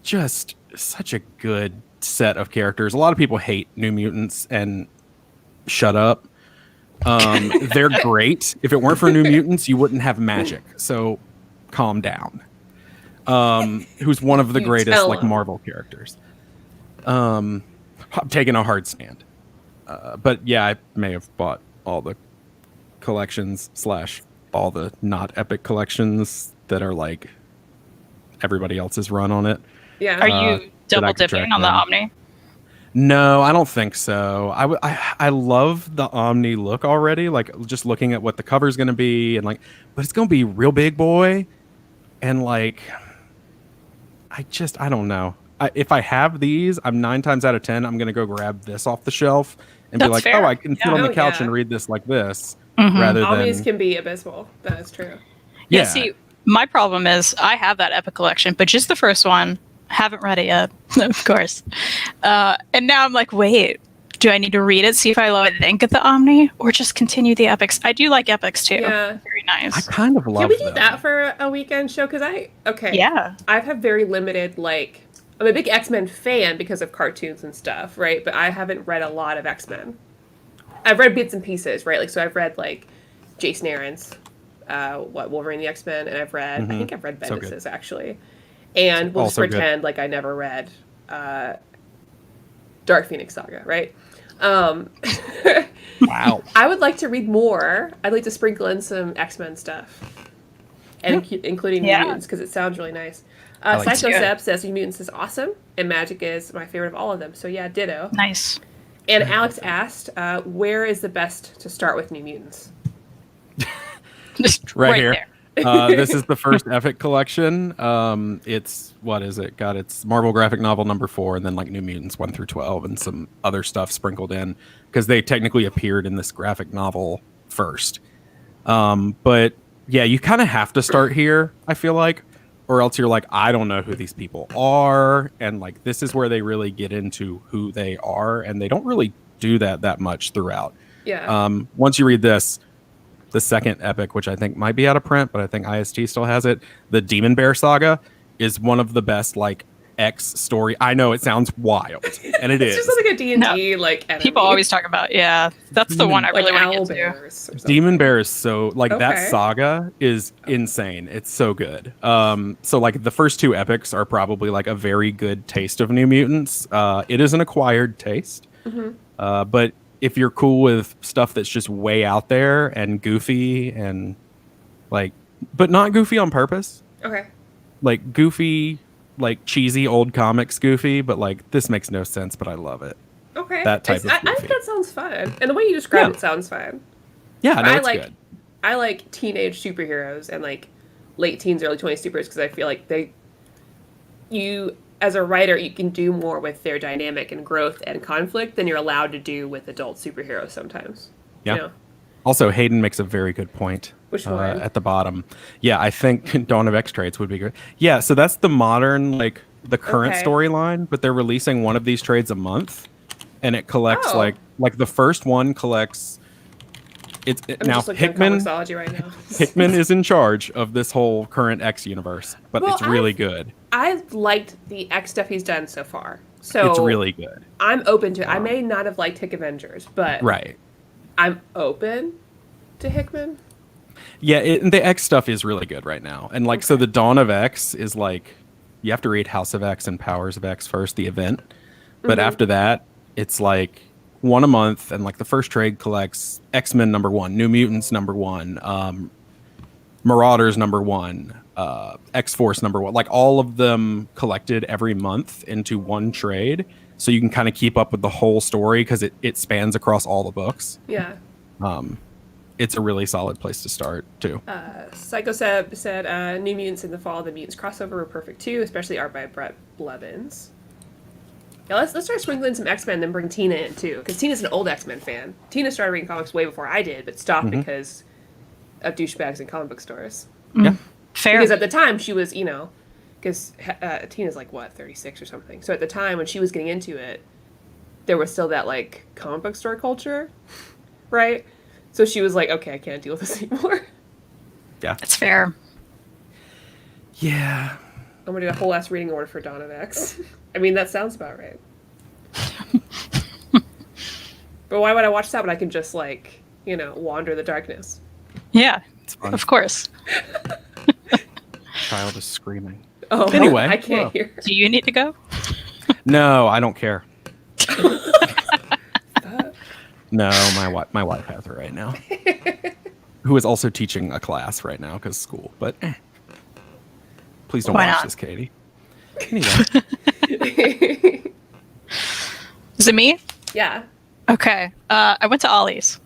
Speaker 3: Just such a good set of characters. A lot of people hate New Mutants, and shut up. They're great. If it weren't for New Mutants, you wouldn't have magic. So calm down. Who's one of the
Speaker 1: You
Speaker 3: greatest
Speaker 1: tell
Speaker 3: like
Speaker 1: 'em.
Speaker 3: Marvel characters. I'm taking a hard stand. But yeah, I may have bought all the collections / all the not epic collections that are like everybody else's run on it.
Speaker 1: Yeah.
Speaker 2: Are you
Speaker 3: that I
Speaker 2: double
Speaker 3: could
Speaker 2: dipping
Speaker 3: track
Speaker 2: on the
Speaker 3: down.
Speaker 2: Omni?
Speaker 3: No, I don't think so. I love the Omni look already. Like just looking at what the cover's going to be, and like, but it's going to be real big, boy, and like, I don't know. If I have these, I'm 9 times out of 10, I'm going to go grab this off the shelf and be
Speaker 2: That's
Speaker 3: like,
Speaker 2: fair.
Speaker 3: oh, I can sit
Speaker 2: Yeah.
Speaker 3: on the
Speaker 1: Oh,
Speaker 3: couch
Speaker 1: yeah.
Speaker 3: and read this like this,
Speaker 2: Mhm.
Speaker 3: rather
Speaker 1: Omnis
Speaker 3: than
Speaker 1: can be abysmal. That is true.
Speaker 2: Yeah, see, my problem is I have that Epic collection, but just the first one. Haven't read it yet, of course. And now I'm like, wait, do I need to read it, see if I love it, then get the Omni, or just continue the Epics? I do like Epics too.
Speaker 1: Yeah.
Speaker 2: Very
Speaker 3: I
Speaker 2: nice.
Speaker 3: kind of love
Speaker 1: Can we do
Speaker 3: them.
Speaker 1: that for a weekend show? Because
Speaker 2: Yeah.
Speaker 1: I've had very limited like I'm a big X-Men fan because of cartoons and stuff, right? But I haven't read a lot of X-Men. I've read bits and pieces, right? Like, so I've read, like, Jason Aaron's, Wolverine the X-Men, and I think I've read Bendis's, actually. And we'll just pretend like I never read Dark Phoenix Saga, right?
Speaker 3: Wow.
Speaker 1: I would like to read more. I'd like to sprinkle in some X-Men stuff, and including New Mutants, because it sounds really nice. Psycho Seb says New Mutants is awesome, and Magic is my favorite of all of them. So yeah, ditto.
Speaker 2: Nice.
Speaker 1: And Alex asked, where is the best to start with New Mutants?
Speaker 2: Just
Speaker 3: right here.
Speaker 2: There.
Speaker 3: This is the first Epic collection. It's, what is it? God, it's Marvel graphic novel number 4, and then like New Mutants 1 through 12, and some other stuff sprinkled in, because they technically appeared in this graphic novel first. But yeah, you kind of have to start here, I feel like, or else you're like, I don't know who these people are, and like this is where they really get into who they are, and they don't really do that much throughout.
Speaker 1: Yeah.
Speaker 3: Once you read this, the second epic, which I think might be out of print, but I think IST still has it, the Demon Bear Saga, is one of the best like X story. I know it sounds wild, and it is.
Speaker 1: It's just like a D&D like enemy.
Speaker 2: People always talk about, that's the one I really want to get to.
Speaker 3: Demon Bear is so like that saga is insane. It's so good. So like the first 2 epics are probably like a very good taste of New Mutants. It is an acquired taste, but if you're cool with stuff that's just way out there and goofy and like, but not goofy on purpose.
Speaker 1: Okay.
Speaker 3: Like goofy, like cheesy old comics goofy, but like this makes no sense, but I love it.
Speaker 1: Okay.
Speaker 3: That type of goofy.
Speaker 1: I think that sounds fun. And the way you describe it sounds fun.
Speaker 3: Yeah, no, it's good.
Speaker 1: I like teenage superheroes and like late teens, early 20s superheroes, because I feel like you as a writer, you can do more with their dynamic and growth and conflict than you're allowed to do with adult superheroes sometimes.
Speaker 3: Yeah.
Speaker 1: You know?
Speaker 3: Also, Hayden makes a very good point.
Speaker 1: Which one?
Speaker 3: At the bottom. Yeah, I think Dawn of X trades would be good. Yeah, so that's the modern, like, the current storyline, but they're releasing one of these trades a month, and it collects, like the first one collects... I'm now Hickman
Speaker 1: right now.
Speaker 3: Hickman is in charge of this whole current X universe, but it's really good.
Speaker 1: I've liked the X stuff he's done so far. So
Speaker 3: it's really good.
Speaker 1: I'm open to it. I may not have liked Hick Avengers, but I'm open to Hickman.
Speaker 3: Yeah, the X stuff is really good right now. And like so the Dawn of X is like you have to read House of X and Powers of X first, the event. But after that, it's like one a month, and like the first trade collects X-Men number 1, New Mutants number 1, Marauders number 1, X-Force number 1, like all of them collected every month into one trade, so you can kind of keep up with the whole story because it spans across all the books.
Speaker 1: Yeah.
Speaker 3: It's a really solid place to start too.
Speaker 1: Psycho Seb said New Mutants in the Fall of the Mutants crossover were perfect too, especially art by Brett Blevins. Yeah, let's start sprinkling some X-Men and then bring Tina in too, because Tina's an old X-Men fan. Tina started reading comics way before I did, but stopped because of douchebags in comic book stores.
Speaker 3: Yeah,
Speaker 2: fair.
Speaker 1: Because at the time she was, because Tina's like 36 or something. So at the time when she was getting into it, there was still that like comic book store culture, right? So she was like, okay, I can't deal with this anymore.
Speaker 3: Yeah,
Speaker 2: it's fair.
Speaker 3: Yeah.
Speaker 1: I'm gonna do a whole ass reading order for Dawn of X. I mean, that sounds about right. But why would I watch that when I can just, like, wander the darkness?
Speaker 2: Yeah, of course.
Speaker 3: Child is screaming.
Speaker 1: Oh,
Speaker 3: anyway.
Speaker 1: I can't hear.
Speaker 2: Do you need to go?
Speaker 3: No, I don't care. No, my wife has her right now. Who is also teaching a class right now because school, but... Please don't watch this, Katie. Anyway.
Speaker 2: Is it me?
Speaker 1: Yeah.
Speaker 2: Okay. I went to Ollie's.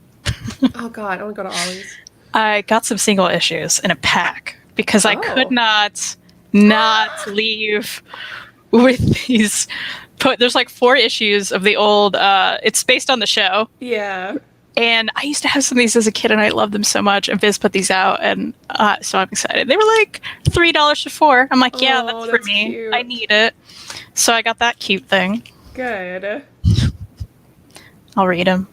Speaker 1: Oh, God. I want to go to Ollie's.
Speaker 2: I got some single issues in a pack because I could not leave with these. There's like 4 issues of the old. It's based on the show.
Speaker 1: Yeah.
Speaker 2: And I used to have some of these as a kid, and I loved them so much. And Viz put these out, and so I'm excited. They were like $3 for 4. I'm like, yeah, that's for me. Cute. I need it. So I got that cute thing.
Speaker 1: Good.
Speaker 2: I'll read them.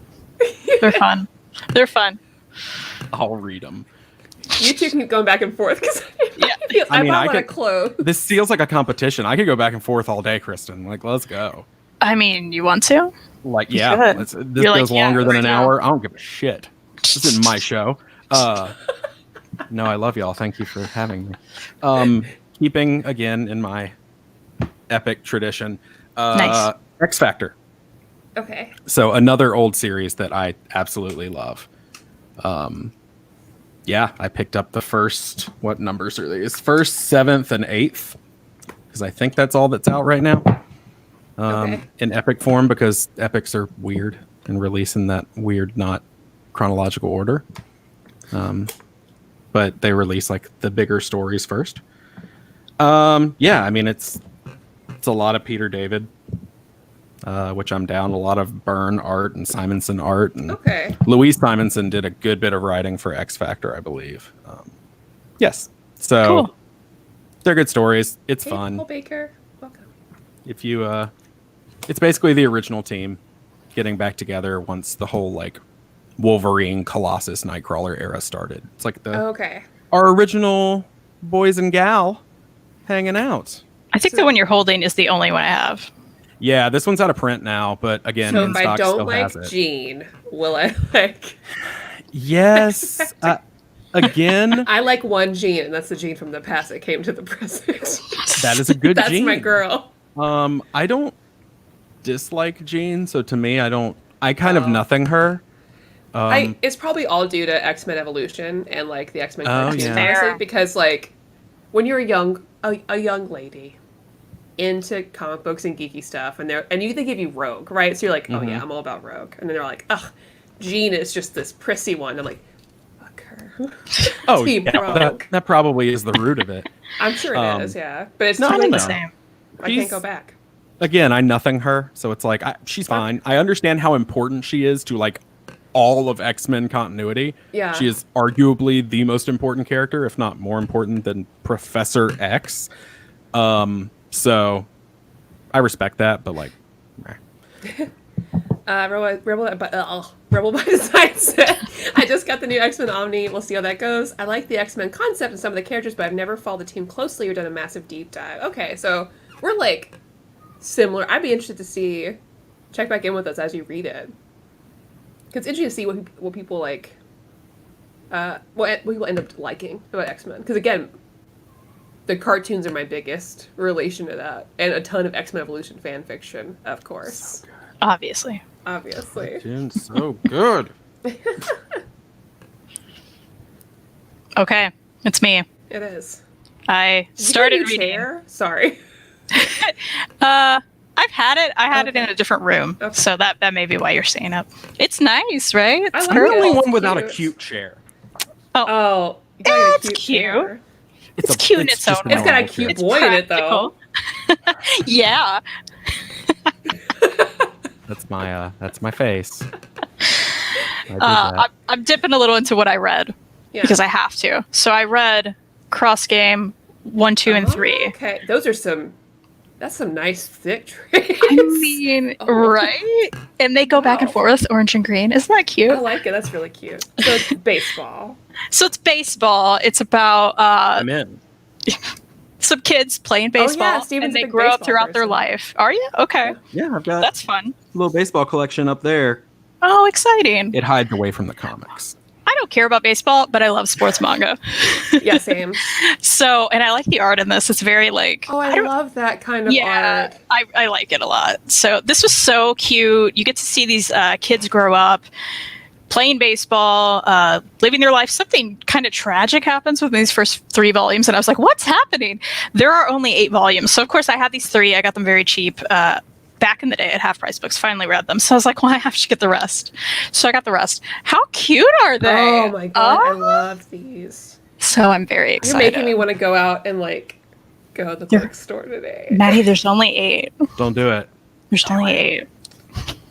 Speaker 2: They're fun. They're fun.
Speaker 3: I'll read them.
Speaker 1: You two can keep going back and forth because
Speaker 2: Yeah.
Speaker 1: I bought a lot of clothes.
Speaker 3: This feels like a competition. I could go back and forth all day, Kristen. Like, let's go.
Speaker 2: I mean, you want to?
Speaker 3: Like,
Speaker 2: You
Speaker 3: yeah,
Speaker 2: should.
Speaker 3: this
Speaker 2: You're like,
Speaker 3: goes
Speaker 2: yeah,
Speaker 3: longer than
Speaker 2: right
Speaker 3: an
Speaker 2: now.
Speaker 3: hour. I don't give a shit. This isn't my show. No, I love y'all. Thank you for having me. Keeping again in my epic tradition.
Speaker 2: Nice.
Speaker 3: X Factor.
Speaker 1: Okay.
Speaker 3: So another old series that I absolutely love. Yeah, I picked up the first. What numbers are these? First, 7th, and 8th, because I think that's all that's out right now.
Speaker 1: Okay.
Speaker 3: In epic form, because epics are weird and release in that weird, not chronological order. But they release like the bigger stories first. Yeah, I mean it's a lot of Peter David, which I'm down. A lot of Byrne art and Simonson art, and
Speaker 1: Okay.
Speaker 3: Louise Simonson did a good bit of writing for X Factor, I believe. Yes, so
Speaker 2: Cool.
Speaker 3: they're good stories. It's
Speaker 1: Hey,
Speaker 3: fun.
Speaker 1: Paul Baker, welcome.
Speaker 3: If you, it's basically the original team getting back together once the whole like Wolverine, Colossus, Nightcrawler era started. It's like
Speaker 1: Okay.
Speaker 3: our original boys and gal hanging out.
Speaker 2: I think the one you're holding is the only one I have.
Speaker 3: Yeah, this one's out of print now, but again,
Speaker 1: So
Speaker 3: in
Speaker 1: if I
Speaker 3: stock
Speaker 1: don't
Speaker 3: still
Speaker 1: like
Speaker 3: has it.
Speaker 1: Jean, will I like?
Speaker 3: Yes. Again,
Speaker 1: I like one Jean, and that's the Jean from the past that came to the present.
Speaker 3: that is a good
Speaker 1: That's
Speaker 3: Jean.
Speaker 1: my girl.
Speaker 3: I don't dislike Jean, so to me, I kind of nothing her.
Speaker 1: It's probably all due to X-Men Evolution and like the X-Men
Speaker 3: Oh,
Speaker 1: cartoons,
Speaker 3: yeah.
Speaker 1: honestly,
Speaker 2: Fair.
Speaker 1: because like when you're a young lady into comic books and geeky stuff, and they give you Rogue, right? So you're like, oh yeah, I'm all about Rogue, and then they're like, ugh, Jean is just this prissy one. I'm like, fuck her.
Speaker 3: Oh,
Speaker 1: Team
Speaker 3: yeah,
Speaker 1: Rogue.
Speaker 3: that probably is the root of it.
Speaker 1: I'm sure it is, yeah, but it's
Speaker 3: no,
Speaker 1: too
Speaker 3: I
Speaker 1: late
Speaker 3: don't
Speaker 2: The
Speaker 3: know.
Speaker 1: now.
Speaker 2: same.
Speaker 1: I can't go back.
Speaker 3: Again, I nothing her, so it's like she's fine. I understand how important she is to like all of X-Men continuity.
Speaker 1: Yeah.
Speaker 3: She is arguably the most important character, if not more important than Professor X. So I respect that, but like, meh.
Speaker 1: Rebel by Design said, I just got the new X-Men Omni. We'll see how that goes. I like the X-Men concept and some of the characters, but I've never followed the team closely or done a massive deep dive. Okay, so we're like similar. I'd be interested to see, check back in with us as you read it. Because it's interesting to see what people like, what people end up liking about X-Men. Because again, the cartoons are my biggest relation to that. And a ton of X-Men Evolution fan fiction, of course.
Speaker 3: So good.
Speaker 2: Obviously.
Speaker 1: Obviously.
Speaker 3: Dude's so good.
Speaker 2: Okay, it's me.
Speaker 1: It is.
Speaker 2: I
Speaker 1: Did you
Speaker 2: started
Speaker 1: get a new
Speaker 2: reading.
Speaker 1: chair? Sorry.
Speaker 2: I've had it. I had it in
Speaker 1: Okay.
Speaker 2: a different room,
Speaker 1: Okay.
Speaker 2: so that may be why you're staying up. It's nice, right?
Speaker 1: I
Speaker 2: It's
Speaker 1: like
Speaker 3: I'm the
Speaker 1: it.
Speaker 3: only
Speaker 1: It's
Speaker 3: one without a
Speaker 1: cute.
Speaker 3: cute chair.
Speaker 1: Oh, you got a
Speaker 2: It's cute.
Speaker 1: chair.
Speaker 2: It's cute in its
Speaker 3: just
Speaker 2: own
Speaker 3: a
Speaker 2: way.
Speaker 1: It's got a
Speaker 3: normal
Speaker 1: cute
Speaker 3: chair.
Speaker 2: It's
Speaker 1: boy in it, though.
Speaker 2: practical. Yeah.
Speaker 3: That's my face. I did that.
Speaker 2: I'm dipping a little into what I read
Speaker 1: Yeah.
Speaker 2: because I have to. So I read Cross Game 1, 2, and 3.
Speaker 1: Okay, that's some nice thick trades.
Speaker 2: I mean,
Speaker 1: Oh.
Speaker 2: right? And they go back and
Speaker 1: Wow.
Speaker 2: forth, orange and green. Isn't that
Speaker 1: I
Speaker 2: cute?
Speaker 1: like it. That's really cute. So it's baseball.
Speaker 2: So it's baseball. It's about
Speaker 3: I'm in.
Speaker 2: some kids playing baseball,
Speaker 1: Steven's
Speaker 2: and
Speaker 1: a
Speaker 2: they
Speaker 1: big
Speaker 2: grow up
Speaker 1: baseball
Speaker 2: throughout their
Speaker 1: person.
Speaker 2: life. Are you? Okay.
Speaker 3: Yeah, I've got
Speaker 2: That's fun.
Speaker 3: a little baseball collection up there.
Speaker 2: Oh, exciting.
Speaker 3: It hides away from the comics.
Speaker 2: I don't care about baseball, but I love sports manga.
Speaker 1: Yeah, same.
Speaker 2: So, and I like the art in this. It's very like,
Speaker 1: Oh, I
Speaker 2: don't-
Speaker 1: love that kind of
Speaker 2: yeah,
Speaker 1: art.
Speaker 2: I like it a lot. So this was so cute. You get to see these kids grow up, playing baseball, living their life. Something kind of tragic happens with these first 3 volumes, and I was like, what's happening? There are only 8 volumes. So of course I had these 3. I got them very cheap. Back in the day at Half Price Books, finally read them. So I was like, well, I have to get the rest. So I got the rest. How cute are they?
Speaker 1: Oh my god, I
Speaker 2: Oh.
Speaker 1: love these.
Speaker 2: So I'm very
Speaker 1: You're
Speaker 2: excited.
Speaker 1: making me want to go out and like go to the bookstore today.
Speaker 2: Maddie, there's only 8.
Speaker 3: Don't do it.
Speaker 2: There's only 8.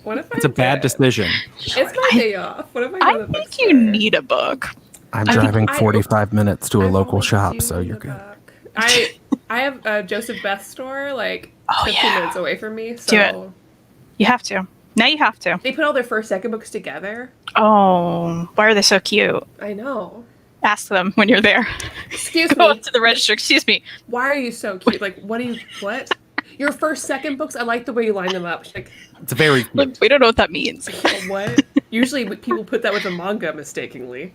Speaker 1: What if
Speaker 3: It's a bad decision.
Speaker 1: It's my day off. What if I go
Speaker 2: I
Speaker 1: to the
Speaker 2: think
Speaker 1: bookstore?
Speaker 2: you need a book.
Speaker 3: I'm
Speaker 1: I-
Speaker 3: driving
Speaker 1: I-
Speaker 3: 45 minutes to a
Speaker 1: I
Speaker 3: local
Speaker 1: really
Speaker 3: shop,
Speaker 1: do
Speaker 3: so
Speaker 1: need
Speaker 3: you're
Speaker 1: a
Speaker 3: good.
Speaker 1: book. I have a Joseph Beth store like
Speaker 2: Oh,
Speaker 1: 15
Speaker 2: yeah.
Speaker 1: minutes away from me. So
Speaker 2: Do it. You have to. Now you have to.
Speaker 1: they put all their first, second books together.
Speaker 2: Oh, why are they so cute?
Speaker 1: I know.
Speaker 2: Ask them when you're there.
Speaker 1: Excuse
Speaker 2: Go
Speaker 1: me.
Speaker 2: up to the register. Excuse me.
Speaker 1: Why are you so cute? Like, what? Your first, second books? I like the way you line them up. She's like,
Speaker 3: It's very cute.
Speaker 2: Look, we don't know what that means.
Speaker 1: what? Usually people put that with a manga mistakenly.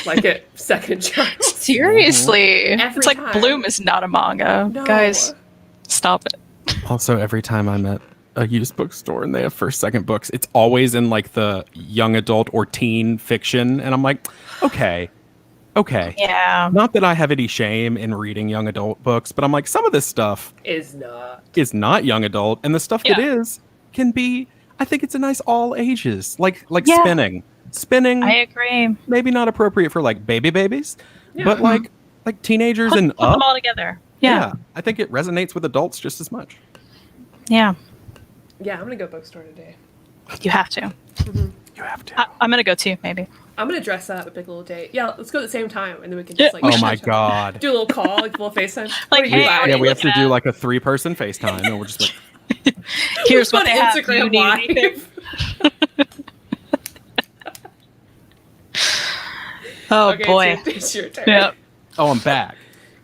Speaker 1: Like at second chart.
Speaker 2: Seriously.
Speaker 1: Every
Speaker 2: It's like
Speaker 1: time.
Speaker 2: Bloom is not a manga.
Speaker 1: No.
Speaker 2: Guys, stop it.
Speaker 3: Also, every time I'm at a used bookstore and they have first, second books, it's always in like the young adult or teen fiction. And I'm like, okay.
Speaker 2: Yeah.
Speaker 3: Not that I have any shame in reading young adult books, but I'm like, some of this stuff
Speaker 1: Is
Speaker 3: not young adult. And the stuff that is can be, I think it's a nice all ages. Like
Speaker 2: Yeah.
Speaker 3: spinning. Spinning,
Speaker 2: I agree.
Speaker 3: maybe not appropriate for like babies,
Speaker 1: Yeah.
Speaker 3: but like teenagers
Speaker 2: Put
Speaker 3: and
Speaker 2: them
Speaker 3: up.
Speaker 2: all together. Yeah.
Speaker 3: I think it resonates with adults just as much.
Speaker 2: Yeah.
Speaker 1: Yeah, I'm gonna go bookstore today.
Speaker 2: You have to.
Speaker 3: You have to.
Speaker 2: I'm going to go too, maybe.
Speaker 1: I'm gonna dress up a big little date. Yeah, let's go at the same time, and then we can just like.
Speaker 3: Oh my
Speaker 1: catch up.
Speaker 3: god.
Speaker 1: Do a little call, like a little FaceTime.
Speaker 2: Like,
Speaker 1: What are
Speaker 2: hey,
Speaker 1: you buying?
Speaker 3: Yeah, we have to
Speaker 2: looking
Speaker 3: do
Speaker 2: at-
Speaker 3: like a 3-person FaceTime, and we're just like,
Speaker 2: Here's what
Speaker 1: Let's
Speaker 2: they
Speaker 1: go
Speaker 2: have.
Speaker 1: to
Speaker 2: Do you
Speaker 1: Instagram
Speaker 2: need anything?
Speaker 1: Live.
Speaker 2: Oh,
Speaker 1: Okay,
Speaker 2: boy.
Speaker 1: it's your turn.
Speaker 2: Yeah.
Speaker 3: oh, I'm back.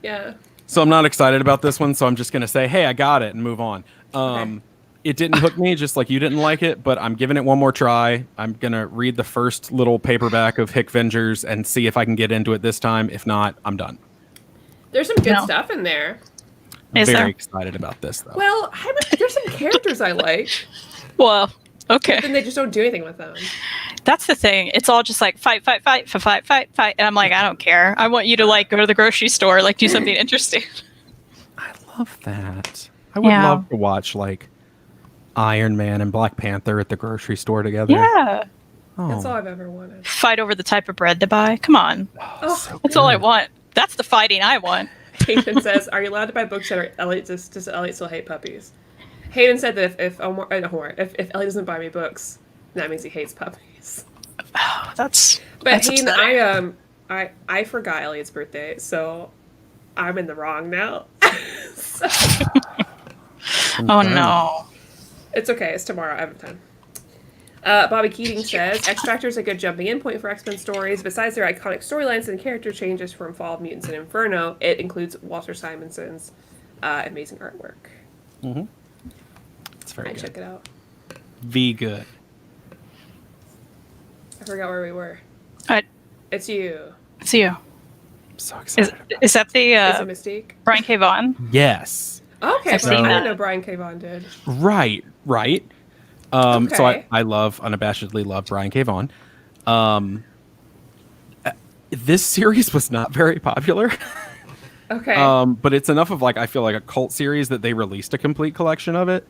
Speaker 1: Yeah.
Speaker 3: So I'm not excited about this one, so I'm just gonna say, hey, I got it, and move on.
Speaker 1: Okay.
Speaker 3: It didn't hook me, just like you didn't like it, but I'm giving it one more try. I'm gonna read the first little paperback of Hickvengers and see if I can get into it this time. If not, I'm done.
Speaker 1: There's some good
Speaker 2: No.
Speaker 1: stuff in there.
Speaker 3: I'm
Speaker 2: Is
Speaker 3: very
Speaker 2: there?
Speaker 3: excited about this, though.
Speaker 1: Well, there's some characters I like,
Speaker 2: Well, okay.
Speaker 1: and they just don't do anything with them.
Speaker 2: That's the thing. It's all just like fight. And I'm like, I don't care. I want you to like go to the grocery store, like do something interesting.
Speaker 3: I love that. I would
Speaker 2: Yeah.
Speaker 3: love to watch like Iron Man and Black Panther at the grocery store together.
Speaker 2: Yeah.
Speaker 3: Oh,
Speaker 1: That's all I've ever wanted.
Speaker 2: Fight over the type of bread to buy. Come on.
Speaker 1: Oh,
Speaker 3: so
Speaker 2: That's all I
Speaker 3: good.
Speaker 2: want. That's the fighting I want.
Speaker 1: Hayden says, "Are you allowed to buy books that are Elliot? Does Elliot still hate puppies?" Hayden said that if Elliot doesn't buy me books, that means he hates puppies.
Speaker 2: Oh, that's
Speaker 1: But
Speaker 2: that's
Speaker 1: Hayden,
Speaker 2: upsetting.
Speaker 1: I forgot Elliot's birthday, so I'm in the wrong now. So,
Speaker 2: Oh no.
Speaker 1: it's okay. It's tomorrow. I have time. Bobby Keating says, Extractor is a good jumping in point for X-Men stories. Besides their iconic storylines and character changes from Fall of Mutants and Inferno, it includes Walter Simonson's amazing artwork.
Speaker 3: It's very
Speaker 1: I
Speaker 3: good.
Speaker 1: check it out.
Speaker 3: V good.
Speaker 1: I forgot where we were.
Speaker 2: I
Speaker 1: It's you.
Speaker 2: see you.
Speaker 3: I'm so excited.
Speaker 2: Is that the
Speaker 1: Is it Mystique?
Speaker 2: Brian K. Vaughan?
Speaker 3: Yes.
Speaker 1: Okay,
Speaker 2: I've
Speaker 1: but I
Speaker 2: seen
Speaker 1: didn't
Speaker 2: that.
Speaker 1: know Brian K. Vaughan did.
Speaker 3: Right. So
Speaker 1: Okay.
Speaker 3: I unabashedly love Brian K. Vaughan. This series was not very popular.
Speaker 1: Okay.
Speaker 3: But it's enough of like, I feel like a cult series that they released a complete collection of it.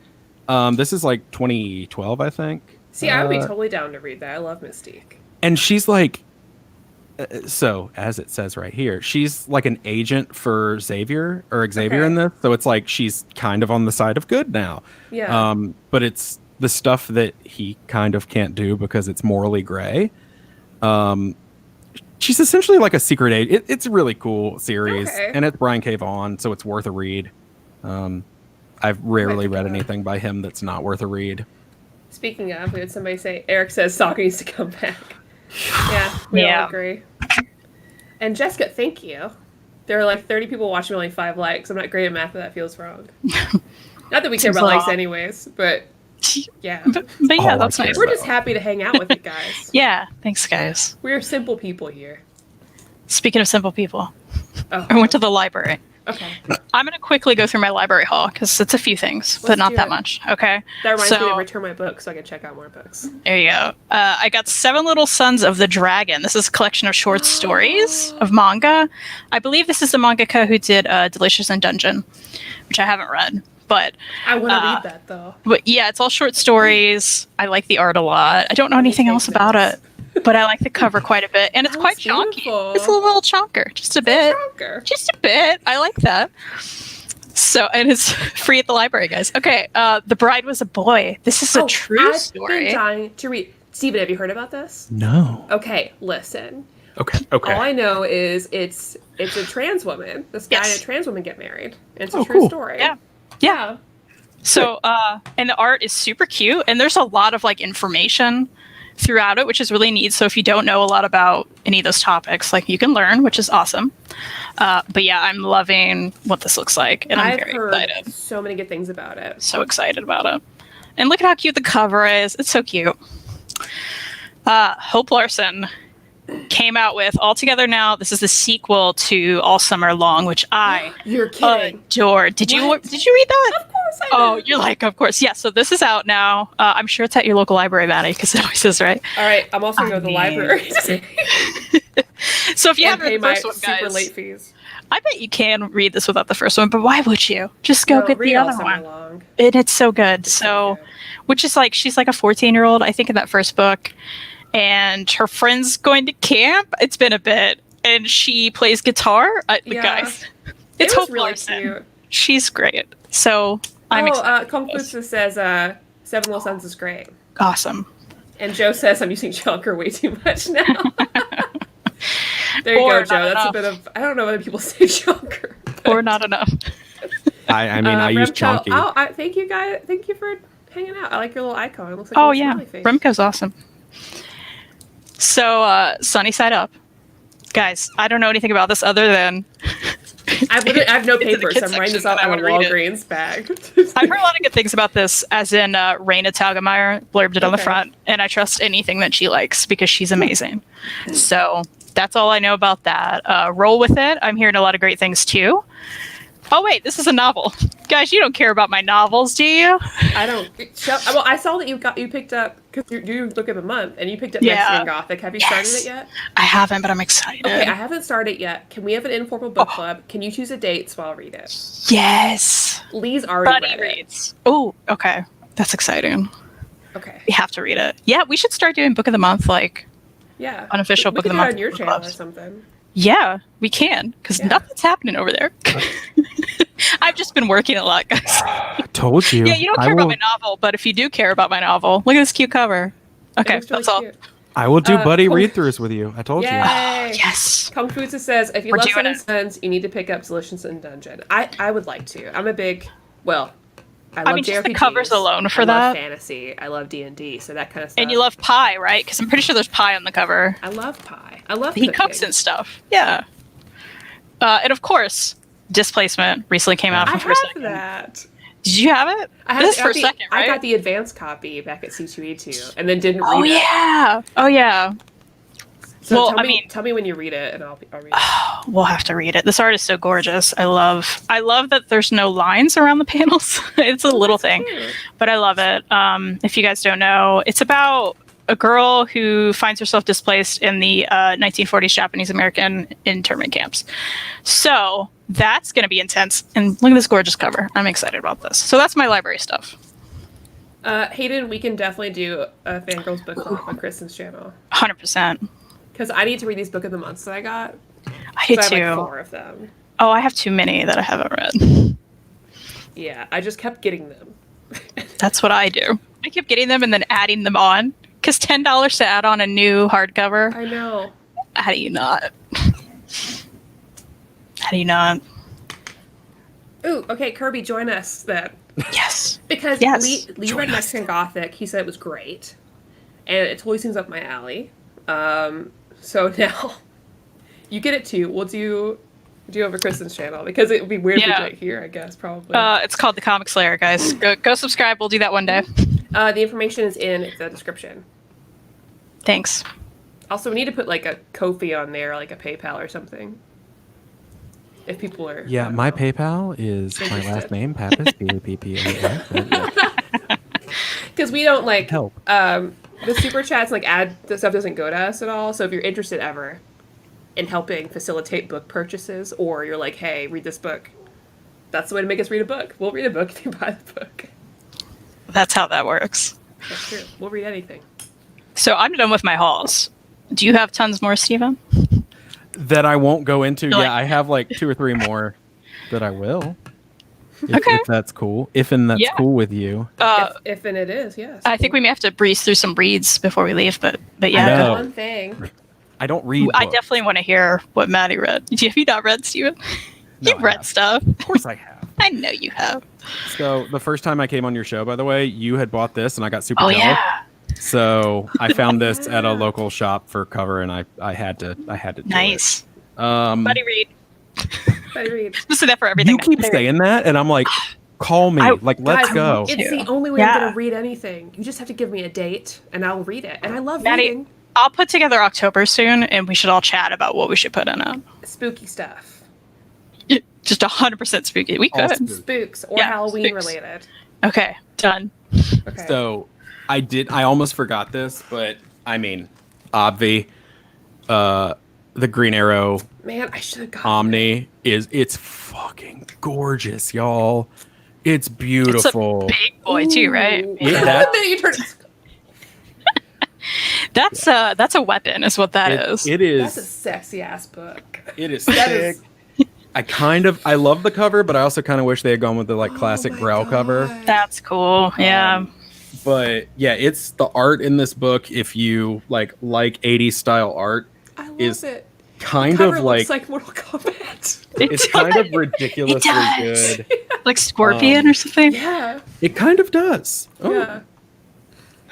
Speaker 3: This is like 2012, I think.
Speaker 1: See, I would be totally down to read that. I love Mystique.
Speaker 3: And she's like, so as it says right here, she's like an agent for Xavier
Speaker 1: Okay.
Speaker 3: in this. So it's like she's kind of on the side of good now.
Speaker 1: Yeah.
Speaker 3: But it's the stuff that he kind of can't do because it's morally gray. She's essentially like a secret agent. It's a really cool series,
Speaker 1: Okay.
Speaker 3: and it's Brian K. Vaughan, so it's worth a read. I've rarely
Speaker 1: check it
Speaker 3: read
Speaker 1: out.
Speaker 3: anything by him that's not worth a read.
Speaker 1: Speaking of, we had somebody say, Eric says soccer needs to come back. Yeah, we
Speaker 2: Yeah.
Speaker 1: all agree. And Jessica, thank you. There are like 30 people watching, only 5 likes. I'm not great at math, but that feels wrong. Not that we care
Speaker 2: Seems
Speaker 1: about likes
Speaker 2: wrong.
Speaker 1: anyways, but yeah.
Speaker 2: But yeah,
Speaker 3: Oh,
Speaker 2: that's
Speaker 3: I
Speaker 2: nice.
Speaker 3: care.
Speaker 1: We're just happy to hang out with you guys.
Speaker 2: Yeah, thanks, guys.
Speaker 1: We're simple people here.
Speaker 2: Speaking of simple people,
Speaker 1: Oh,
Speaker 2: I went to the library.
Speaker 1: okay.
Speaker 2: I'm going to quickly go through my library haul because it's a few things, but
Speaker 1: Let's
Speaker 2: not
Speaker 1: do
Speaker 2: that
Speaker 1: it.
Speaker 2: much. Okay.
Speaker 1: That reminds me
Speaker 2: So-
Speaker 1: to return my book so I can check out more books.
Speaker 2: There you go. I got Seven Little Sons of the Dragon. This is a collection of short stories of manga. I believe this is the mangaka who did Delicious in Dungeon, which I haven't read. But
Speaker 1: I want to read that though.
Speaker 2: yeah, it's all short stories. I like the art a lot. I don't know anything
Speaker 1: take
Speaker 2: else about
Speaker 1: notes.
Speaker 2: it, but I like the cover quite a bit, and it's
Speaker 1: Oh,
Speaker 2: quite
Speaker 1: it's
Speaker 2: chonky.
Speaker 1: beautiful.
Speaker 2: It's a little chonker, just a bit.
Speaker 1: Chonker.
Speaker 2: Just a bit. I like that. So, and it's free at the library, guys. Okay, The Bride Was a Boy. This is a true
Speaker 1: I've
Speaker 2: story.
Speaker 1: been dying to read. Steven, have you heard about this?
Speaker 3: No.
Speaker 1: Okay, listen.
Speaker 3: Okay.
Speaker 1: All I know is it's a trans woman. This guy
Speaker 2: Yes.
Speaker 1: and a trans woman get married. And it's
Speaker 3: Oh,
Speaker 1: a true
Speaker 3: cool.
Speaker 1: story.
Speaker 2: Yeah. Yeah. So, and the art is super cute, and there's a lot of like information. throughout it, which is really neat. So if you don't know a lot about any of those topics, like, you can learn, which is awesome. But yeah, I'm loving what this looks like, and I'm very excited.
Speaker 1: So many good things about it.
Speaker 2: So excited about it. And look at how cute the cover is. It's so cute. Hope Larson came out with All Together Now. This is the sequel to All Summer Long, which I
Speaker 1: You're kidding.
Speaker 2: adore. Did you read that?
Speaker 1: Of course I did.
Speaker 2: Oh, you're like, of course. Yeah, so this is out now. I'm sure it's at your local library, Maddie, because it always is, right?
Speaker 1: All right, I'm also going to the library.
Speaker 2: So if you haven't
Speaker 1: pay
Speaker 2: read the
Speaker 1: my
Speaker 2: first one,
Speaker 1: super
Speaker 2: guys,
Speaker 1: late fees.
Speaker 2: I bet you can read this without the first one, but why would you? Just go get
Speaker 1: read
Speaker 2: the
Speaker 1: All
Speaker 2: other
Speaker 1: Summer
Speaker 2: one.
Speaker 1: Long.
Speaker 2: And it's so good.
Speaker 1: It's
Speaker 2: So,
Speaker 1: good.
Speaker 2: which is like, she's like a 14-year-old, I think, in that first book. And her friend's going to camp. It's been a bit. And she plays guitar.
Speaker 1: Yeah.
Speaker 2: Guys,
Speaker 1: It
Speaker 2: it's
Speaker 1: was
Speaker 2: Hope
Speaker 1: really
Speaker 2: Larson.
Speaker 1: cute.
Speaker 2: She's great. So I'm excited.
Speaker 1: Kung Fu says Seven Little Sons is great.
Speaker 2: Awesome.
Speaker 1: And Joe says I'm using Chonker way too much now. There you
Speaker 2: Or
Speaker 1: go, Joe.
Speaker 2: not
Speaker 1: That's
Speaker 2: enough.
Speaker 1: a bit of... I don't know whether people say Chonker.
Speaker 2: Or not enough.
Speaker 3: I mean, I use
Speaker 1: Remco,
Speaker 3: chunky.
Speaker 1: thank you, guys. Thank you for hanging out. I like your little icon. It looks like
Speaker 2: Oh,
Speaker 1: a little
Speaker 2: yeah.
Speaker 1: smiley face.
Speaker 2: Remco's awesome. So, Sunny Side Up. Guys, I don't know anything about this other than...
Speaker 1: I have no
Speaker 2: It's in the
Speaker 1: paper, so
Speaker 2: kids
Speaker 1: I'm writing this
Speaker 2: section,
Speaker 1: out
Speaker 2: and I
Speaker 1: on a
Speaker 2: wanna read it.
Speaker 1: Walgreens bag.
Speaker 2: I've heard a lot of good things about this, as in Raina Talgemeyer blurbed it on the
Speaker 1: Okay.
Speaker 2: front, and I trust anything that she likes because she's amazing. So that's all I know about that. Roll with it. I'm hearing a lot of great things too. Oh wait, this is a novel, guys. You don't care about my novels, do you?
Speaker 1: I don't. Well, I saw that you picked up because you look at the month and you picked up
Speaker 2: Yeah.
Speaker 1: Mexican Gothic. Have you started
Speaker 2: Yes.
Speaker 1: it yet?
Speaker 2: I haven't, but I'm excited.
Speaker 1: Okay, I haven't started yet. Can we have an informal book club? Can you choose a date so I'll read it?
Speaker 2: Yes.
Speaker 1: Lee's already
Speaker 2: Buddy
Speaker 1: read
Speaker 2: reads. Oh, okay. That's exciting.
Speaker 1: it. Okay.
Speaker 2: We have to read it. Yeah, we should start doing book of the month, like
Speaker 1: Yeah.
Speaker 2: unofficial
Speaker 1: We
Speaker 2: book of
Speaker 1: could
Speaker 2: the
Speaker 1: do it
Speaker 2: month.
Speaker 1: on your
Speaker 2: book
Speaker 1: channel or
Speaker 2: clubs.
Speaker 1: something.
Speaker 2: Yeah, we can, because
Speaker 1: Yeah.
Speaker 2: nothing's happening over there. I've just been working a lot, guys.
Speaker 3: I told you.
Speaker 2: Yeah, you don't
Speaker 3: I
Speaker 2: care about
Speaker 3: will-
Speaker 2: my novel, but if you do care about my novel, look at this cute cover. Okay,
Speaker 1: It looks really
Speaker 2: that's all.
Speaker 1: cute.
Speaker 3: I will do buddy
Speaker 1: cool.
Speaker 3: read-throughs with you. I told you.
Speaker 1: Yay!
Speaker 2: Yes.
Speaker 1: Kung Fu says, if you
Speaker 2: We're
Speaker 1: love
Speaker 2: doing
Speaker 1: Seven
Speaker 2: it.
Speaker 1: Sons, you need to pick up Solutions in Dungeon. I would like to. I'm a big, well, I love
Speaker 2: mean, just the
Speaker 1: JRPGs.
Speaker 2: covers alone for
Speaker 1: I
Speaker 2: that.
Speaker 1: love fantasy. I love D&D, so that kind of stuff.
Speaker 2: And you love pie, right? Because I'm pretty sure there's pie on the cover.
Speaker 1: I love pie. I love
Speaker 2: He
Speaker 1: cooking.
Speaker 2: cooks and stuff. Yeah. And of course, Displacement recently came out
Speaker 1: I
Speaker 2: from
Speaker 1: have
Speaker 2: First Second.
Speaker 1: that.
Speaker 2: Did you have it?
Speaker 1: I have
Speaker 2: This is
Speaker 1: got
Speaker 2: First Second, right?
Speaker 1: I got the advanced copy back at C2E2 and then didn't
Speaker 2: Oh
Speaker 1: read it.
Speaker 2: yeah. Oh yeah.
Speaker 1: So
Speaker 2: Well,
Speaker 1: tell
Speaker 2: I
Speaker 1: me,
Speaker 2: mean-
Speaker 1: tell me when you read it and I'll read it.
Speaker 2: We'll have to read it. This art is so gorgeous. I love that there's no lines around the panels. It's a little thing,
Speaker 1: Cute.
Speaker 2: but I love it. If you guys don't know, it's about a girl who finds herself displaced in the 1940s Japanese American internment camps. So that's going to be intense. And look at this gorgeous cover. I'm excited about this. So that's my library stuff.
Speaker 1: Hayden, we can definitely do a Fangirlz book club on Kristen's channel.
Speaker 2: 100%.
Speaker 1: Because I need to read these book of the months that I got.
Speaker 2: I do
Speaker 1: So I have
Speaker 2: too.
Speaker 1: like 4 of them.
Speaker 2: Oh, I have too many that I haven't read.
Speaker 1: Yeah, I just kept getting them.
Speaker 2: That's what I do. I keep getting them and then adding them on. Because $10 to add on a new hardcover.
Speaker 1: I know.
Speaker 2: How do you not? How do you not?
Speaker 1: Ooh, okay, Kirby, join us then.
Speaker 2: Yes.
Speaker 1: Because
Speaker 2: Yes.
Speaker 1: Lee
Speaker 3: Join
Speaker 1: read
Speaker 3: us.
Speaker 1: Mexican Gothic. He said it was great. And it totally seems up my alley. So now you get it too. We'll do over Kristen's channel because it would be weird if we
Speaker 2: Yeah.
Speaker 1: do it here, I guess, probably.
Speaker 2: It's called The Comic Slayer, guys. Go subscribe. We'll do that one day.
Speaker 1: The information is in the description.
Speaker 2: Thanks.
Speaker 1: Also, we need to put like a Ko-fi on there, like a PayPal or something. If people are...
Speaker 3: Yeah, my PayPal is my
Speaker 1: Interested.
Speaker 3: last name, Pappas, P-A-P-P-A-S.
Speaker 1: Because we don't like...
Speaker 3: Help.
Speaker 1: The super chats, like the stuff doesn't go to us at all. So if you're interested ever in helping facilitate book purchases, or you're like, hey, read this book, that's the way to make us read a book. We'll read a book if you buy the book.
Speaker 2: That's how that works.
Speaker 1: That's true. We'll read anything.
Speaker 2: So I'm done with my hauls. Do you have tons more, Steven?
Speaker 3: That I won't go into.
Speaker 2: Like-
Speaker 3: Yeah, I have like 2 or 3 more that I will. If,
Speaker 2: Okay.
Speaker 3: if that's cool. If and that's
Speaker 2: Yeah.
Speaker 3: cool with you.
Speaker 1: If and it is, yes.
Speaker 2: I think we may have to breeze through some reads before we leave, but yeah.
Speaker 3: I know.
Speaker 1: That's one thing.
Speaker 3: I don't read
Speaker 2: I
Speaker 3: books.
Speaker 2: definitely want to hear what Maddie read. Have you not read, Steven?
Speaker 3: No,
Speaker 2: You've
Speaker 3: I
Speaker 2: read
Speaker 3: have.
Speaker 2: stuff.
Speaker 3: Of course I have.
Speaker 2: I know you have.
Speaker 3: So the first time I came on your show, by the way, you had bought this and I got super
Speaker 2: Oh,
Speaker 3: jealous.
Speaker 2: yeah.
Speaker 3: So I found this at a local shop for cover, and I had to do
Speaker 2: Nice.
Speaker 3: it.
Speaker 2: Buddy read.
Speaker 1: Buddy read.
Speaker 2: Just that for everything.
Speaker 3: You keep saying that, and I'm like, call me. Let's
Speaker 1: Guys,
Speaker 3: go.
Speaker 1: It's the only way I'm gonna read anything. You just have to give me a date, and I'll read it. And I love
Speaker 2: Maddie,
Speaker 1: reading
Speaker 2: I'll put together October soon, and we should all chat about what we should put in it.
Speaker 1: spooky stuff,
Speaker 2: Just 100% spooky. We
Speaker 3: All
Speaker 2: could.
Speaker 3: spooky.
Speaker 1: spooks or
Speaker 2: Yeah,
Speaker 1: Halloween
Speaker 2: spooks.
Speaker 1: related.
Speaker 2: Okay, done.
Speaker 1: Okay.
Speaker 3: So I almost forgot this, but I mean, obvi, the Green Arrow
Speaker 1: Man, I should have got
Speaker 3: Omni it's fucking gorgeous, y'all. It's beautiful.
Speaker 2: It's a big boy too, right?
Speaker 1: Ooh.
Speaker 3: Yeah,
Speaker 1: The
Speaker 3: that-
Speaker 1: minute you turn
Speaker 2: That's a weapon, is what that is.
Speaker 3: It
Speaker 1: That's a
Speaker 3: is.
Speaker 1: sexy ass book.
Speaker 3: It is
Speaker 1: That
Speaker 3: sick.
Speaker 1: is-
Speaker 3: I love the cover, but I also kind of wish they had gone with the like classic
Speaker 1: Oh my
Speaker 3: Grell cover.
Speaker 1: God.
Speaker 2: That's cool. Yeah.
Speaker 3: But yeah, it's the art in this book. If you like 80s style art,
Speaker 1: I love
Speaker 3: is
Speaker 1: it.
Speaker 3: kind
Speaker 1: Cover
Speaker 3: of
Speaker 1: looks
Speaker 3: like
Speaker 1: like Mortal Kombat.
Speaker 3: it's kind of ridiculously
Speaker 2: does.
Speaker 3: good.
Speaker 2: Like Scorpion or something.
Speaker 1: Yeah.
Speaker 3: It kind of does. Oh,
Speaker 1: Yeah.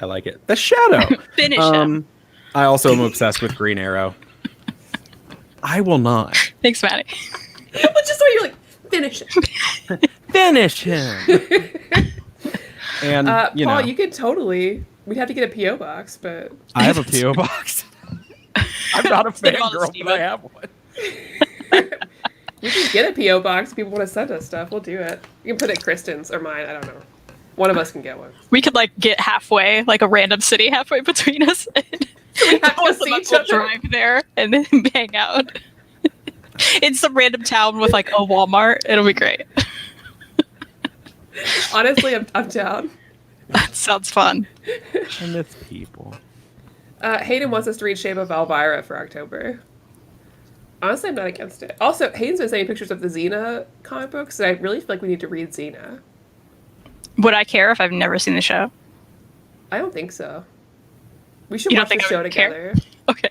Speaker 3: I like it. The shadow.
Speaker 2: Finish him.
Speaker 3: I also am obsessed with Green Arrow. I will not
Speaker 2: Thanks, Maddie.
Speaker 1: But just the way you're like, finish it.
Speaker 3: finish him. And you
Speaker 1: Paul,
Speaker 3: know,
Speaker 1: you could totally. We'd have to get a PO box, but
Speaker 3: I have a PO box. I'm not a
Speaker 2: Put it on
Speaker 3: fangirl,
Speaker 2: Steven.
Speaker 3: but I have one.
Speaker 1: we can get a PO box if people want to send us stuff. We'll do it. You can put it Kristen's or mine. I don't know. One of us can get one.
Speaker 2: We could like get halfway, like a random city halfway between us. And
Speaker 1: We have to
Speaker 2: both
Speaker 1: see
Speaker 2: of
Speaker 1: each
Speaker 2: us will
Speaker 1: other.
Speaker 2: drive there and then hang out in some random town with like a Walmart. It'll be great.
Speaker 1: Honestly, I'm down.
Speaker 2: That sounds fun.
Speaker 3: I miss people.
Speaker 1: Hayden wants us to read Shape of Elvira for October. Honestly, I'm not against it. Also, Hayden's been sending pictures of the Xena comic books, and I really feel like we need to read Xena.
Speaker 2: Would I care if I've never seen the show?
Speaker 1: I don't think so. We should
Speaker 2: You don't
Speaker 1: watch the
Speaker 2: think I
Speaker 1: show
Speaker 2: would care?
Speaker 1: together.
Speaker 2: Okay.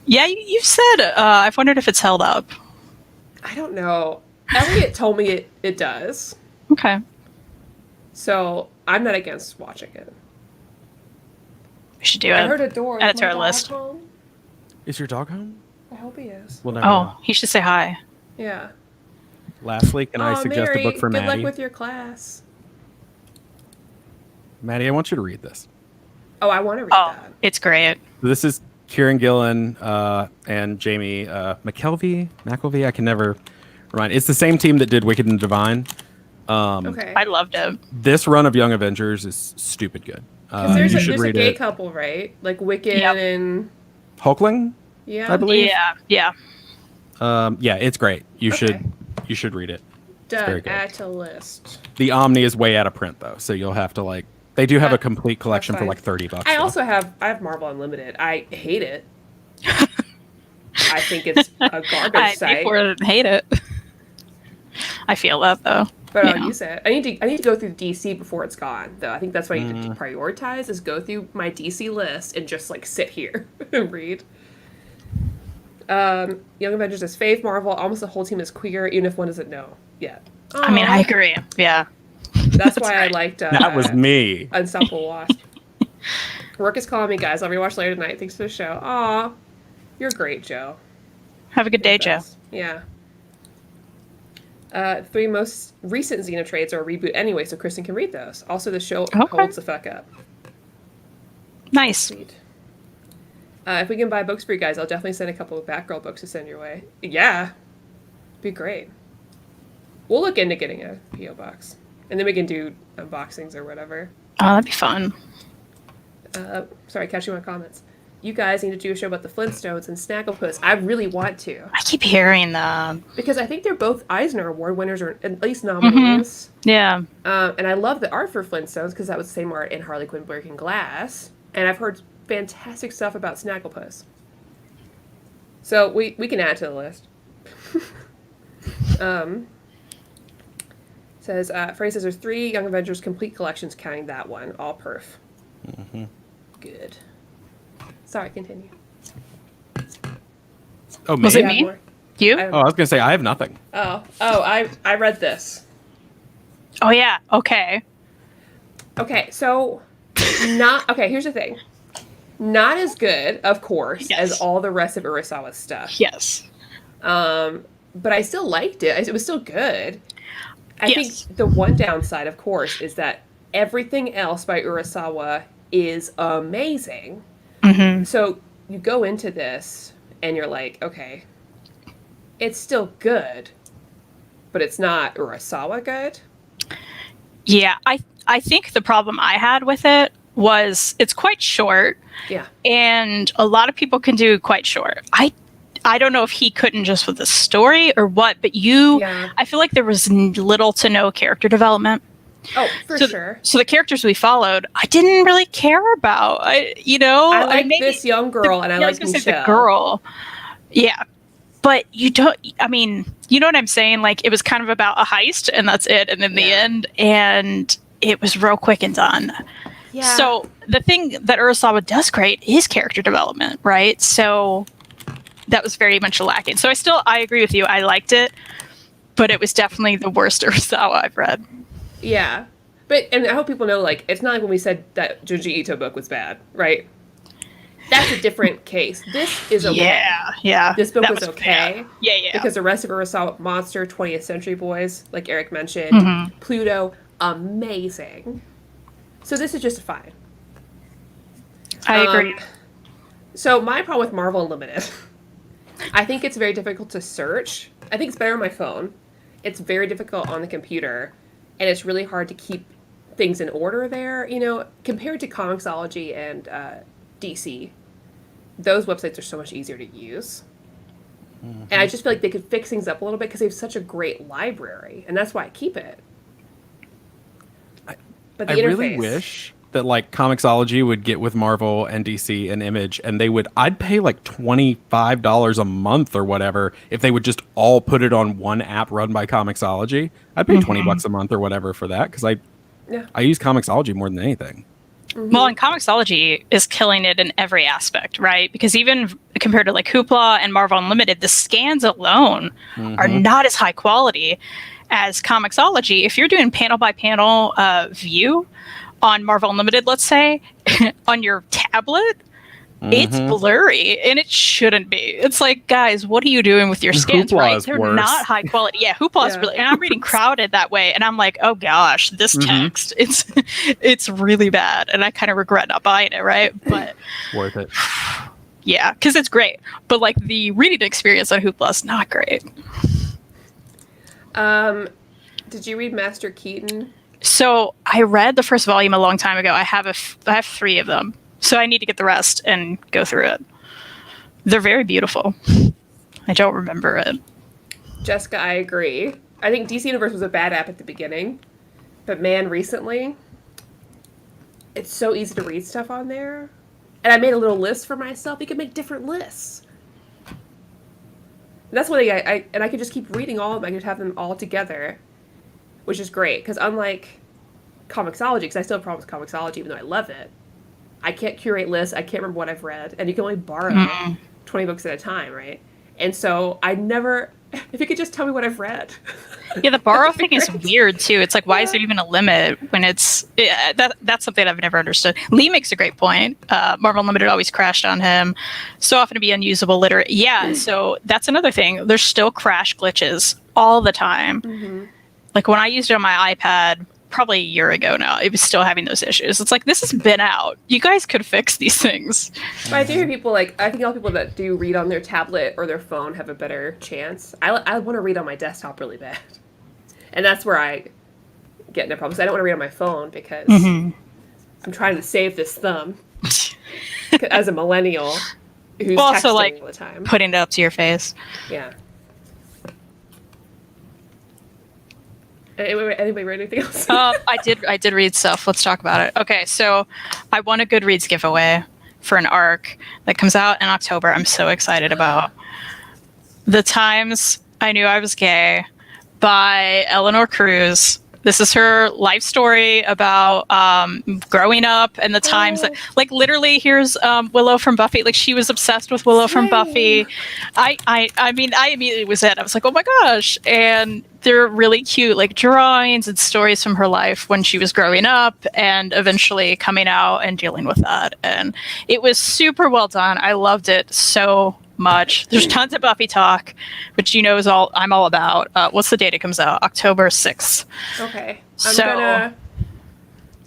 Speaker 2: Yeah, you said. I've wondered if it's held up.
Speaker 1: I don't know. Elliot told me it does.
Speaker 2: Okay.
Speaker 1: So I'm not against watching it.
Speaker 2: We should do
Speaker 1: I
Speaker 2: it.
Speaker 1: heard a door.
Speaker 2: Add
Speaker 1: Is
Speaker 2: it to
Speaker 1: my
Speaker 2: our
Speaker 1: dog
Speaker 2: list.
Speaker 1: home?
Speaker 3: Is your dog home?
Speaker 1: I hope he is.
Speaker 3: Well, never
Speaker 2: Oh,
Speaker 3: know.
Speaker 2: he should say hi.
Speaker 1: Yeah.
Speaker 3: Lastly, can I
Speaker 1: Aw,
Speaker 3: suggest
Speaker 1: Mary,
Speaker 3: a book for
Speaker 1: good
Speaker 3: Maddie?
Speaker 1: luck with your class.
Speaker 3: Maddie, I want you to read this.
Speaker 1: Oh, I want to read
Speaker 2: Oh,
Speaker 1: that.
Speaker 2: it's great.
Speaker 3: This is Kieran Gillen and Jamie McKelvey. I can never remind. It's the same team that did Wicked and Divine.
Speaker 1: Okay.
Speaker 2: I loved it.
Speaker 3: This run of Young Avengers is stupid good.
Speaker 1: Because there's
Speaker 3: You
Speaker 1: a,
Speaker 3: should
Speaker 1: there's a
Speaker 3: read
Speaker 1: gay
Speaker 3: it.
Speaker 1: couple, right? Like Wicked
Speaker 2: Yep.
Speaker 1: and
Speaker 3: Hulkling,
Speaker 1: yeah.
Speaker 3: I believe.
Speaker 2: Yeah.
Speaker 3: Yeah, it's great. You
Speaker 1: Okay.
Speaker 3: should read it.
Speaker 1: Done.
Speaker 3: very good.
Speaker 1: Add to list.
Speaker 3: The Omni is way out of print though, so you'll have to like. They do have
Speaker 1: Yeah,
Speaker 3: a complete collection for
Speaker 1: fine.
Speaker 3: like $30.
Speaker 1: I
Speaker 3: though.
Speaker 1: also have Marvel Unlimited. I hate it. I think it's a garbage
Speaker 2: I
Speaker 1: site.
Speaker 2: pay for it and hate it. I feel that though.
Speaker 1: But
Speaker 2: you
Speaker 1: I'll
Speaker 2: know.
Speaker 1: use it. I need to go through DC before it's gone, though. I think that's what I need
Speaker 3: Mm.
Speaker 1: to prioritize is go through my DC list and just like sit here and read. Young Avengers is Faith Marvel. Almost the whole team is queer, even if one doesn't know yet.
Speaker 2: I mean, I
Speaker 1: Aw.
Speaker 2: agree. Yeah.
Speaker 1: That's why I
Speaker 2: right.
Speaker 1: liked
Speaker 3: That was me.
Speaker 1: Unstoppable Wasp. Work is calling me, guys. I'll rewatch later tonight. Thanks for the show. Aw, you're great, Joe.
Speaker 2: Have a good day,
Speaker 1: You're
Speaker 2: Joe.
Speaker 1: best. Yeah. 3 most recent Xena trades are a reboot anyway, so Kristen can read those. Also, the show
Speaker 2: Okay.
Speaker 1: holds the fuck up.
Speaker 2: Nice.
Speaker 1: Sweet. If we can buy books for you guys, I'll definitely send a couple of Batgirl books to send your way. Yeah. Be great. We'll look into getting a P.O. box. And then we can do unboxings or whatever.
Speaker 2: Oh, that'd be fun.
Speaker 1: Sorry, catching my comments. You guys need to do a show about the Flintstones and Snagglepuss. I really want to.
Speaker 2: I keep hearing that.
Speaker 1: Because I think they're both Eisner Award winners, or at least nominees.
Speaker 2: Yeah.
Speaker 1: And I love the art for Flintstones, because that was the same art in Harley Quinn Breaking Glass. And I've heard fantastic stuff about Snagglepuss. So we can add to the list. Says, Frey says there's 3 Young Avengers complete collections, counting that one. All perf.
Speaker 3: Mm-hmm.
Speaker 1: Good. Sorry, continue.
Speaker 3: Oh,
Speaker 2: Was
Speaker 3: me?
Speaker 2: it
Speaker 1: Yeah,
Speaker 2: me?
Speaker 1: more.
Speaker 2: You?
Speaker 3: Oh, I was gonna say I have nothing.
Speaker 1: I read this.
Speaker 2: Oh, yeah. Okay.
Speaker 1: Okay, so Not okay. Here's the thing. Not as good, of course,
Speaker 2: Yes.
Speaker 1: as all the rest of Urasawa's stuff.
Speaker 2: Yes.
Speaker 1: But I still liked it. It was still good. I
Speaker 2: Yes.
Speaker 1: think the one downside, of course, is that everything else by Urasawa is amazing.
Speaker 2: Mm-hmm.
Speaker 1: So you go into this and you're like, okay, it's still good, but it's not Urasawa good.
Speaker 2: Yeah, I think the problem I had with it was it's quite short,
Speaker 1: Yeah.
Speaker 2: and a lot of people can do quite short. I don't know if he couldn't just with the story or what, but
Speaker 1: Yeah.
Speaker 2: I feel like there was little to no character development.
Speaker 1: Oh, for
Speaker 2: So,
Speaker 1: sure.
Speaker 2: so the characters we followed, I didn't really care about.
Speaker 1: I like
Speaker 2: maybe
Speaker 1: this young girl, and I
Speaker 2: yeah,
Speaker 1: like
Speaker 2: was gonna say the
Speaker 1: Michelle.
Speaker 2: girl. Yeah, but you don't. I mean, you know what I'm saying? Like it was kind of about a heist, and that's it. And in the
Speaker 1: Yeah.
Speaker 2: end, and it was real quick and done.
Speaker 1: Yeah.
Speaker 2: So the thing that Urasawa does great is character development, right? So that was very much lacking. So I agree with you. I liked it, but it was definitely the worst Urasawa I've read.
Speaker 1: Yeah. And I hope people know, like, it's not like when we said that Junji Ito book was bad, right? That's a different case. This is okay.
Speaker 2: Yeah.
Speaker 1: This book
Speaker 2: That
Speaker 1: was okay.
Speaker 2: bad. Yeah.
Speaker 1: Because the rest of Urasawa, Monster, 20th Century Boys, like Eric mentioned,
Speaker 2: Mhm.
Speaker 1: Pluto, amazing. So this is just fine.
Speaker 2: I agree.
Speaker 1: So my problem with Marvel Unlimited, I think it's very difficult to search. I think it's better on my phone. It's very difficult on the computer, and it's really hard to keep things in order there. You know, compared to Comixology and DC, those websites are so much easier to use. And I just feel like they could fix things up a little bit because they have such a great library, and that's why I keep it. But the
Speaker 3: I
Speaker 1: interface,
Speaker 3: really wish that like Comixology would get with Marvel and DC and Image, and I'd pay like $25 a month or whatever if they would just all put it on one app run by Comixology. I'd pay $20 a month or whatever for that because I use Comixology more than anything.
Speaker 2: Well, and Comixology is killing it in every aspect, right? Because even compared to like Hoopla and Marvel Unlimited, the scans alone are not as high quality as Comixology. If you're doing panel by panel view on Marvel Unlimited, let's say, on your tablet, it's blurry and it shouldn't be. It's like, guys, what are you doing with your scans,
Speaker 3: Hoopla
Speaker 2: right?
Speaker 3: is
Speaker 2: They're
Speaker 3: worse.
Speaker 2: not high quality. Yeah, Hoopla is really, and I'm reading Crowded that way, and I'm like, oh gosh, this text, it's really bad, and I kind of regret not buying it, right? But
Speaker 3: Worth it.
Speaker 2: yeah, because it's great, but like the reading experience on Hoopla is not great.
Speaker 1: did you read Master Keaton?
Speaker 2: So I read the first volume a long time ago. I have 3 of them, so I need to get the rest and go through it. They're very beautiful. I don't remember it.
Speaker 1: Jessica, I agree. I think DC Universe was a bad app at the beginning, but man, recently, it's so easy to read stuff on there. And I made a little list for myself. You can make different lists. And that's one thing I could just keep reading all of them. I could have them all together, which is great. Because unlike Comixology, because I still have problems with Comixology, even though I love it, I can't curate lists. I can't remember what I've read, and you can only borrow 20 books at a time, right? And so I never. If you could just tell me what I've read.
Speaker 2: Yeah, the borrow thing is weird too. It's like, why is there even a limit when it's that's something I've never understood. Lee makes a great point. Marvel Unlimited always crashed on him, so often to be unusable literate. Yeah, so that's another thing. There's still crash glitches all the time. Like when I used it on my iPad probably a year ago now, it was still having those issues. It's like, this has been out. You guys could fix these things.
Speaker 1: But I do hear people I think all people that do read on their tablet or their phone have a better chance. I want to read on my desktop really bad. And that's where I get into problems. I don't want to read on my phone because I'm trying to save this thumb as a millennial who's
Speaker 2: Also,
Speaker 1: texting
Speaker 2: like,
Speaker 1: all the time.
Speaker 2: putting it up to your face.
Speaker 1: Yeah. Anybody read anything else?
Speaker 2: I did read stuff. Let's talk about it. Okay, so I won a Goodreads giveaway for an arc that comes out in October. I'm so excited about. The Times I Knew I Was Gay by Eleanor Cruz. This is her life story about growing up and the times that, like, literally, here's Willow from Buffy. Like, she was obsessed with Willow from Buffy. I mean, I immediately was in. I was like, oh my gosh. And they're really cute, like, drawings and stories from her life when she was growing up and eventually coming out and dealing with that. And it was super well done. I loved it so much. There's tons of Buffy talk, which is all I'm all about. What's the date it comes out? October 6th.
Speaker 1: Okay.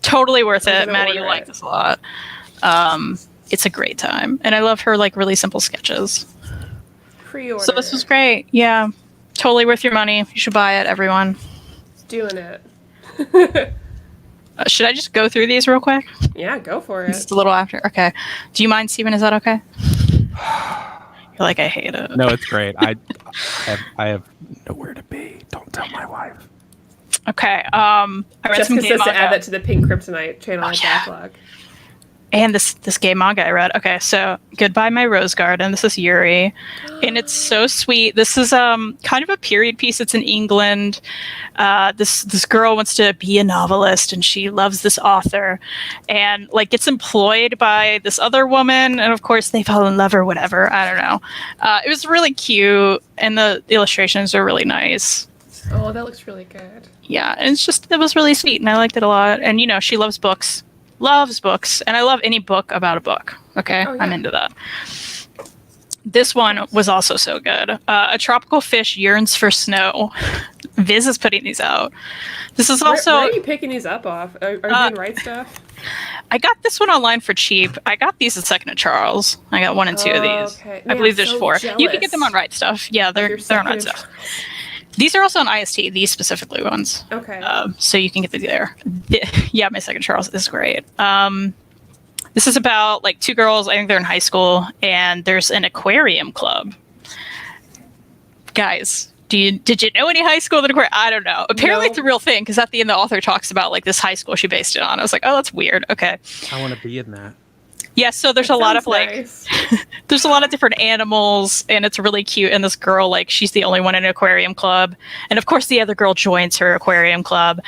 Speaker 2: Totally worth it. Maddie, you
Speaker 1: order
Speaker 2: like
Speaker 1: it.
Speaker 2: this a lot. It's a great time. And I love her, like, really simple sketches.
Speaker 1: Pre-order.
Speaker 2: So this was great. Yeah. Totally worth your money. You should buy it, everyone.
Speaker 1: Doing it.
Speaker 2: Should I just go through these real quick?
Speaker 1: Yeah, go for it.
Speaker 2: Just a little after. Okay. Do you mind, Steven? Is that okay? You're like, I hate it.
Speaker 3: No, it's great. I have nowhere to be. Don't tell my wife.
Speaker 2: Okay. I read some
Speaker 1: Jessica
Speaker 2: gay
Speaker 1: says to
Speaker 2: manga.
Speaker 1: add that to the Pink Kryptonite channel backlog.
Speaker 2: And this gay manga I read. Okay, so Goodbye My Rose Garden. This is Yuri. And it's so sweet. This is kind of a period piece. It's in England. This girl wants to be a novelist and she loves this author and, like, gets employed by this other woman, and of course they fall in love or whatever. I don't know. It was really cute and the illustrations are really nice.
Speaker 1: Oh, that looks really good.
Speaker 2: Yeah, and it was really sweet and I liked it a lot. And she loves books. Loves books, and I love any book about a book. Okay,
Speaker 1: Oh, yeah.
Speaker 2: I'm into that. This one was also so good. A tropical fish yearns for snow. Viz is putting these out. This is also.
Speaker 1: Where are you picking these up off? Are you doing right stuff?
Speaker 2: I got this one online for cheap. I got these at Second and Charles. I got 1 and 2 of these.
Speaker 1: Okay.
Speaker 2: I
Speaker 1: Man,
Speaker 2: believe
Speaker 1: I'm
Speaker 2: there's
Speaker 1: so
Speaker 2: 4. You can get
Speaker 1: jealous
Speaker 2: them on Right Stuff. Yeah, they're on Right Stuff. These are also on IST, these specifically ones.
Speaker 1: Okay.
Speaker 2: So you can get these there. Yeah, my Second Charles is great. This is about, like, 2 girls. I think they're in high school, and there's an aquarium club. Guys, did you know any high school that aquarium? I don't know. Apparently
Speaker 1: No.
Speaker 2: it's a real thing, because at the end the author talks about, like, this high school she based it on. I was like, oh, that's weird. Okay.
Speaker 3: I want to be in that.
Speaker 2: Yeah, so there's a lot of, like,
Speaker 1: Nice.
Speaker 2: there's a lot of different animals, and it's really cute. And this girl, like, she's the only one in an aquarium club. And of course, the other girl joins her aquarium club.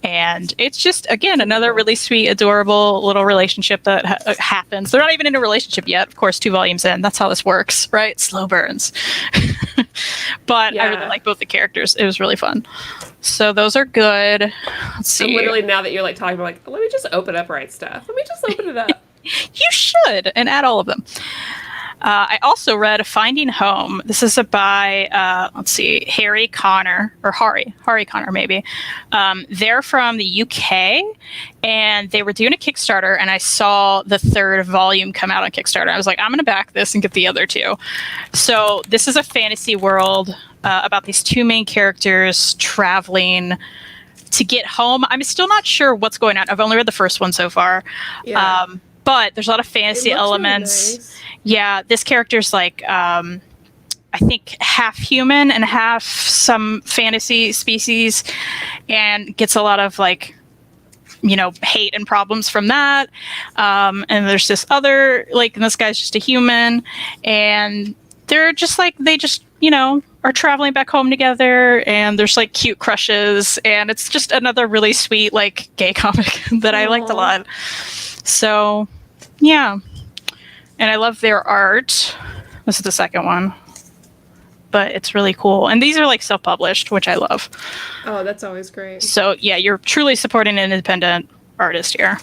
Speaker 2: And it's just, again, another really sweet, adorable little relationship that happens. They're not even in a relationship yet. Of course, 2 volumes in. That's how this works, right? Slow burns. But I really like both the characters. It was really fun. So those are good. Let's see.
Speaker 1: I'm literally, now that you're, like, talking about, like, let me just open up Right Stuff. Let me just open it up.
Speaker 2: You should, and add all of them. I also read Finding Home. This is by, let's see, Harry Connor, or Hari Connor, maybe. They're from the UK, and they were doing a Kickstarter, and I saw the 3rd volume come out on Kickstarter. I was like, I'm going to back this and get the other 2. So this is a fantasy world about these 2 main characters traveling to get home. I'm still not sure what's going on. I've only read the first one so far.
Speaker 1: Yeah.
Speaker 2: But there's a lot of fantasy
Speaker 1: It looks really
Speaker 2: elements.
Speaker 1: nice.
Speaker 2: Yeah, this character's like, I think half human and half some fantasy species, and gets a lot of, like, hate and problems from that. And there's this other, like, and this guy's just a human, and they're just like, are traveling back home together, and there's, like, cute crushes, and it's just another really sweet, like, gay comic that I liked a lot. So, yeah. And I love their art. This is the second one. But it's really cool. And these are, like, self-published, which I love.
Speaker 1: Oh, that's always great.
Speaker 2: So, yeah, you're truly supporting an independent artist here,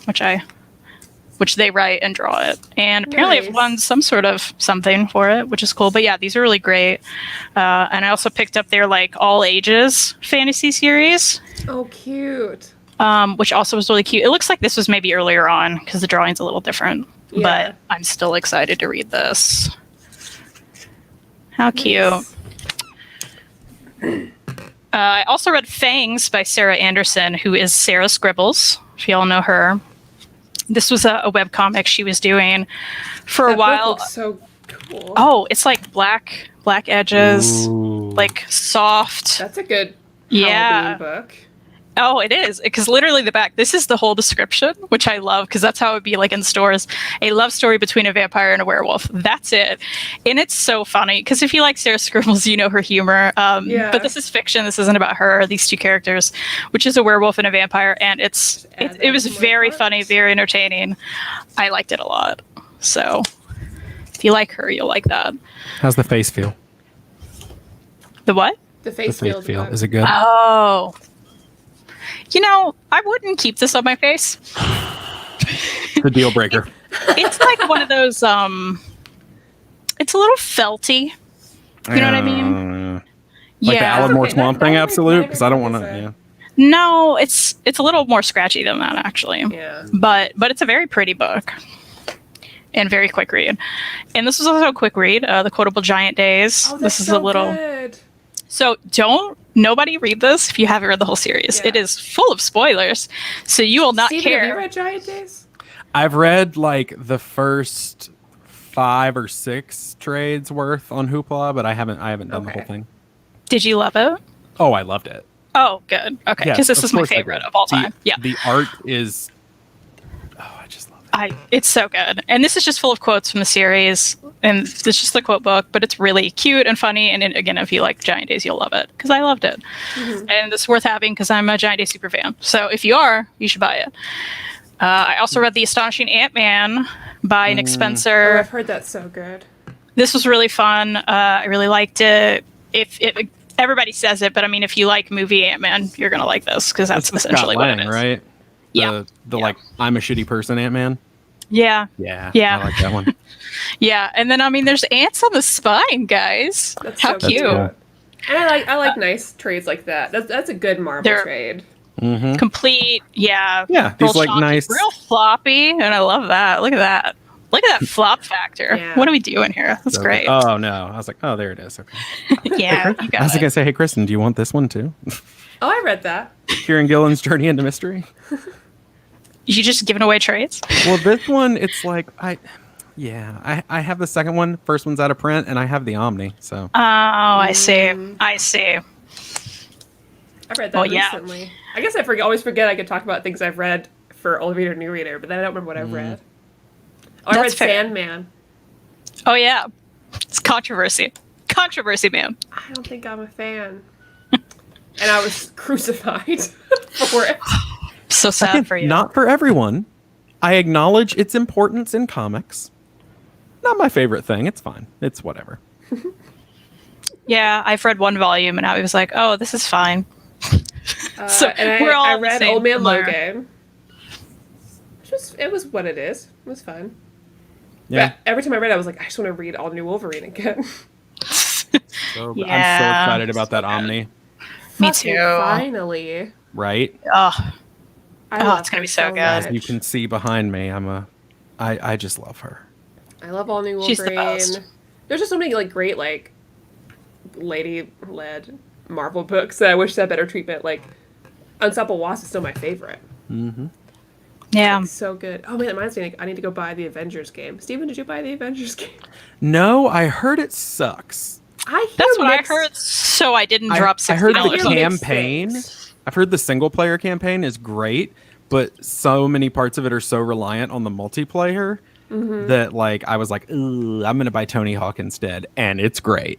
Speaker 2: which they write and draw it. And apparently have won some sort of something for it, which is cool. But yeah, these are really great. And I also picked up their, like, all ages fantasy series.
Speaker 1: Oh, cute.
Speaker 2: Which also was really cute. It looks like this was maybe earlier on because the drawing's a little different.
Speaker 1: Yeah.
Speaker 2: But I'm still excited to read this. How cute. I also read Fangs by Sarah Anderson, who is Sarah Scribbles, if you all know her. This was a webcomic she was doing for a
Speaker 1: That book
Speaker 2: while.
Speaker 1: looks so cool.
Speaker 2: Oh, it's like black edges,
Speaker 3: Ooh.
Speaker 2: like soft.
Speaker 1: That's a good
Speaker 2: Yeah.
Speaker 1: Halloween book.
Speaker 2: Oh, it is. Because literally the back, this is the whole description, which I love because that's how it would be like in stores. A love story between a vampire and a werewolf. That's it. And it's so funny because if you like Sarah Scribbles, you know her humor.
Speaker 1: Yeah.
Speaker 2: But this is fiction. This isn't about her, these two characters, which is a werewolf and a vampire. And it was very funny, very entertaining. I liked it a lot. So if you like her, you'll like that.
Speaker 3: How's the face feel?
Speaker 2: The what?
Speaker 1: The face
Speaker 3: feel. Is it good?
Speaker 2: Oh. You know, I wouldn't keep this on my face.
Speaker 3: The deal breaker.
Speaker 2: It's like one of those, it's a little felty. You know what I mean?
Speaker 3: Like the Allamore
Speaker 1: Okay,
Speaker 3: Swamp
Speaker 1: that
Speaker 3: thing,
Speaker 1: would
Speaker 3: absolute?
Speaker 1: make
Speaker 3: Because I don't want to,
Speaker 1: sense.
Speaker 3: yeah.
Speaker 2: No, it's a little more scratchy than that, actually.
Speaker 1: Yeah.
Speaker 2: But it's a very pretty book. And very quick read. And this was also a quick read, The Quotable Giant Days.
Speaker 1: Oh,
Speaker 2: this
Speaker 1: that's
Speaker 2: is
Speaker 1: so
Speaker 2: a little...
Speaker 1: good.
Speaker 2: So nobody read this if you haven't read the whole series.
Speaker 1: Yeah.
Speaker 2: It is full of spoilers. So you will not
Speaker 1: Steven,
Speaker 2: care.
Speaker 1: have you read Giant Days?
Speaker 3: I've read like the first 5 or 6 trades worth on Hoopla, but I haven't done the
Speaker 1: Okay.
Speaker 3: whole thing.
Speaker 2: Did you love it?
Speaker 3: Oh, I loved it.
Speaker 2: Oh, good. Okay,
Speaker 3: Yes,
Speaker 2: because this
Speaker 3: of
Speaker 2: is my
Speaker 3: course I
Speaker 2: favorite
Speaker 3: did.
Speaker 2: of all time. Yeah.
Speaker 3: The art is I just love it.
Speaker 2: It's so good. And this is just full of quotes from the series. And it's just the quote book, but it's really cute and funny. And again, if you like Giant Days, you'll love it because I loved it.
Speaker 1: Mm-hmm.
Speaker 2: And it's worth having because I'm a Giant Days super fan. So if you are, you should buy it. I also read The Astonishing Ant-Man by Nick
Speaker 1: Oh,
Speaker 2: Spencer.
Speaker 1: I've heard that's so good.
Speaker 2: This was really fun. I really liked it. If everybody says it, but I mean, if you like movie Ant-Man, you're gonna like this because that's
Speaker 3: It's
Speaker 2: essentially
Speaker 3: Scott
Speaker 2: what it
Speaker 3: Lang,
Speaker 2: is.
Speaker 3: right?
Speaker 2: Yeah.
Speaker 3: The like I'm a shitty person Ant-Man.
Speaker 2: Yeah.
Speaker 3: Yeah.
Speaker 2: Yeah.
Speaker 3: I like that one.
Speaker 2: Yeah. And then I mean, there's ants on the spine, guys.
Speaker 1: That's
Speaker 2: How
Speaker 1: so
Speaker 2: cute.
Speaker 3: cool.
Speaker 1: And I like nice trades like that. That's a good Marvel
Speaker 2: They're-
Speaker 1: trade.
Speaker 3: Mm-hmm.
Speaker 2: Complete. Yeah.
Speaker 3: Yeah, these
Speaker 2: real
Speaker 3: like
Speaker 2: chunky,
Speaker 3: nice.
Speaker 2: real floppy, and I love that. Look at that. Look at that flop factor.
Speaker 1: Yeah.
Speaker 2: What are we doing here? That's great.
Speaker 3: Oh no! I was like, oh, there it is. Okay.
Speaker 2: Yeah. You
Speaker 3: I
Speaker 2: got
Speaker 3: was
Speaker 2: it.
Speaker 3: gonna say, hey, Kristen, do you want this one too?
Speaker 1: Oh, I read that.
Speaker 3: Kieran Gillen's Journey into Mystery.
Speaker 2: You just giving away trades?
Speaker 3: Well, this one, it's like I have the second one. First one's out of print, and I have the Omni. So
Speaker 2: Oh, I see. I see.
Speaker 1: I read that
Speaker 2: Well, yeah.
Speaker 1: recently. I guess always forget I could talk about things I've read for old reader, new reader, but then I don't remember what I've read. Oh, I read
Speaker 2: That's fair.
Speaker 1: Sandman.
Speaker 2: Oh yeah. It's controversy. Controversy, man.
Speaker 1: I don't think I'm a fan. And I was crucified for it.
Speaker 2: So sad for you.
Speaker 3: not for everyone. I acknowledge its importance in comics. Not my favorite thing. It's fine. It's whatever.
Speaker 2: Yeah, I've read one volume and I was like, oh, this is fine. So
Speaker 1: And
Speaker 2: we're all
Speaker 1: I
Speaker 2: on the
Speaker 1: read
Speaker 2: same
Speaker 1: Old Man
Speaker 2: layer.
Speaker 1: Logan. It was what it is. It was fun.
Speaker 3: Yeah.
Speaker 1: But every time I read it, I was like, I just want to read all new Wolverine again.
Speaker 3: So, I'm so
Speaker 2: Yeah.
Speaker 3: excited about that Omni.
Speaker 2: Me
Speaker 1: Fucking
Speaker 2: too.
Speaker 1: Finally.
Speaker 3: Right?
Speaker 2: Oh,
Speaker 1: I
Speaker 2: Oh,
Speaker 1: love
Speaker 2: it's gonna
Speaker 1: her
Speaker 2: be so good.
Speaker 3: As
Speaker 1: much.
Speaker 3: you can see behind me, I just love her.
Speaker 1: I love all new Wolverine.
Speaker 2: She's the best.
Speaker 1: There's just so many like great like lady-led Marvel books that I wish had better treatment. Like Unstoppable Wasp is still my favorite.
Speaker 3: Mm-hmm.
Speaker 2: yeah.
Speaker 1: It's so good. Oh man, that reminds me. Like, I need to go buy the Avengers game. Steven, did you buy the Avengers game?
Speaker 3: No, I heard it sucks.
Speaker 1: I hear
Speaker 2: That's what
Speaker 1: mixed-
Speaker 2: I heard. So I didn't drop $60.
Speaker 3: I heard
Speaker 1: I
Speaker 3: the
Speaker 1: hear mixed
Speaker 3: campaign.
Speaker 1: things.
Speaker 3: I've heard the single player campaign is great, but so many parts of it are so reliant on the multiplayer that like I was like, "Ugh, I'm gonna buy Tony Hawk instead, and it's great.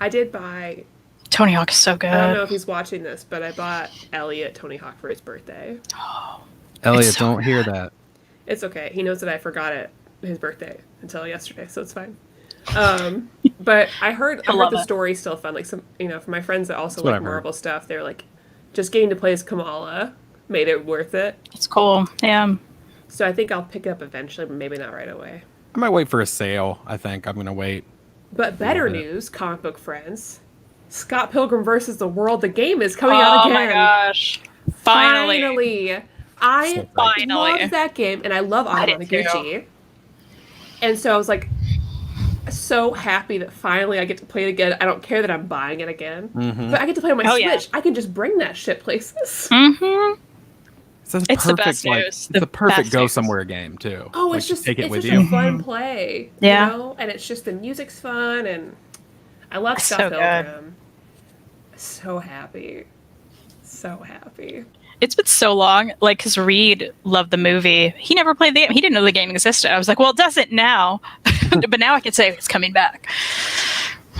Speaker 1: I did buy.
Speaker 2: Tony Hawk is so good.
Speaker 1: I don't know if he's watching this, but I bought Elliot Tony Hawk for his birthday.
Speaker 3: Elliot,
Speaker 2: so
Speaker 3: don't hear that.
Speaker 1: It's okay. He knows that I forgot it his birthday until yesterday, so it's fine. But I heard
Speaker 2: love
Speaker 1: the
Speaker 2: it.
Speaker 1: story's still fun. Like some, for my friends that also
Speaker 3: what
Speaker 1: like
Speaker 3: I've heard.
Speaker 1: Marvel stuff, they're like, just getting to play as Kamala made it worth it.
Speaker 2: It's cool. Yeah.
Speaker 1: So I think I'll pick it up eventually, but maybe not right away.
Speaker 3: I might wait for a sale. I think I'm gonna wait.
Speaker 1: But better
Speaker 3: bit.
Speaker 1: news, comic book friends. Scott Pilgrim vs. the World, the game is coming out
Speaker 2: Oh
Speaker 1: again.
Speaker 2: my gosh. Finally.
Speaker 1: Finally. I
Speaker 2: Finally.
Speaker 1: love that game, and I love
Speaker 2: I
Speaker 1: Anna
Speaker 2: did too.
Speaker 1: Noguchi. And so I was like, so happy that finally I get to play it again. I don't care that I'm buying it again, but I get to play on my
Speaker 2: Oh,
Speaker 1: Switch.
Speaker 2: yeah.
Speaker 1: I can just bring that shit places.
Speaker 2: Mm-hmm.
Speaker 3: It's, a
Speaker 2: It's the
Speaker 3: perfect,
Speaker 2: best
Speaker 3: like,
Speaker 2: news.
Speaker 3: It's
Speaker 2: The
Speaker 3: the perfect
Speaker 2: best
Speaker 3: go
Speaker 2: news.
Speaker 3: somewhere game too.
Speaker 1: Oh,
Speaker 3: Like,
Speaker 1: it's just
Speaker 3: take it
Speaker 1: it's
Speaker 3: with
Speaker 1: just
Speaker 3: you.
Speaker 1: a fun play,
Speaker 2: Yeah.
Speaker 1: you know? And it's just the music's fun, and I love
Speaker 2: It's
Speaker 1: Scott
Speaker 2: so good.
Speaker 1: Pilgrim. So happy, so happy.
Speaker 2: It's been so long. Like, because Reed loved the movie. He never played the game. He didn't know the game existed. I was like, well, it doesn't now. But now I can say it's coming back.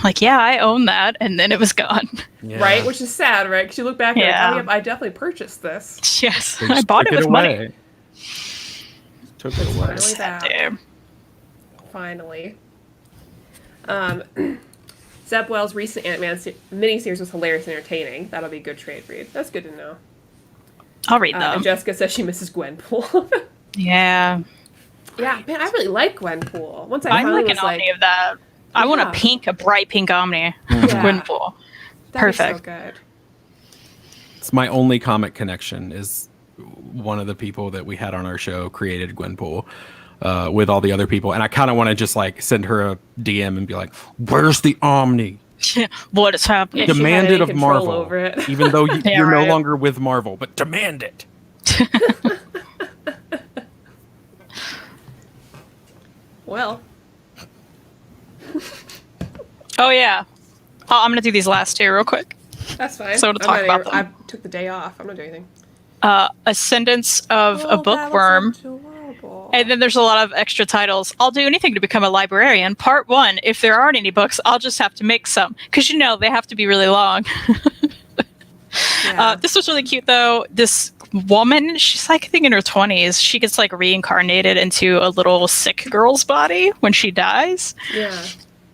Speaker 2: Like, yeah, I own that. And then it was gone.
Speaker 3: Yeah.
Speaker 1: Right? Which is sad, right? Because you look back and
Speaker 2: Yeah.
Speaker 1: like, I definitely purchased this.
Speaker 2: Yes.
Speaker 3: They
Speaker 2: I
Speaker 3: just
Speaker 2: bought
Speaker 3: took
Speaker 2: it with money.
Speaker 3: away. Took it away.
Speaker 1: Finally that.
Speaker 2: Damn.
Speaker 1: Finally. Zeb Wells' recent Ant-Man miniseries was hilarious and entertaining. That'll be a good trade read. That's good to know.
Speaker 2: I'll read them.
Speaker 1: And Jessica says she misses Gwenpool.
Speaker 2: Yeah.
Speaker 1: Yeah, man, I really like Gwenpool. Once I
Speaker 2: I'm
Speaker 1: finally
Speaker 2: like an
Speaker 1: was
Speaker 2: Omni of that. I want a bright pink Omni. Gwenpool.
Speaker 1: That'd be
Speaker 2: Perfect.
Speaker 1: so good.
Speaker 3: It's my only comic connection is one of the people that we had on our show created Gwenpool with all the other people. And I kind of want to just like send her a DM and be like, where's the Omni?
Speaker 2: What is happening?
Speaker 1: Yeah, she
Speaker 3: Demand
Speaker 1: had
Speaker 3: it
Speaker 1: any
Speaker 3: of
Speaker 1: control
Speaker 3: Marvel.
Speaker 1: over it.
Speaker 3: Even though
Speaker 2: Yeah,
Speaker 3: you're
Speaker 2: right.
Speaker 3: no longer with Marvel, but demand it.
Speaker 1: Well,
Speaker 2: Oh, yeah. I'm going to do these last two real quick.
Speaker 1: that's fine.
Speaker 2: So to talk about them.
Speaker 1: I took the day off. I'm not doing anything.
Speaker 2: Ascendance of a Bookworm. And then there's a lot of extra titles. I'll do anything to become a librarian. Part 1, if there aren't any books, I'll just have to make some. Because, they have to be really long.
Speaker 1: Yeah.
Speaker 2: This was really cute, though. This woman, she's like, I think in her 20s, she gets like reincarnated into a little sick girl's body when she dies.
Speaker 1: Yeah.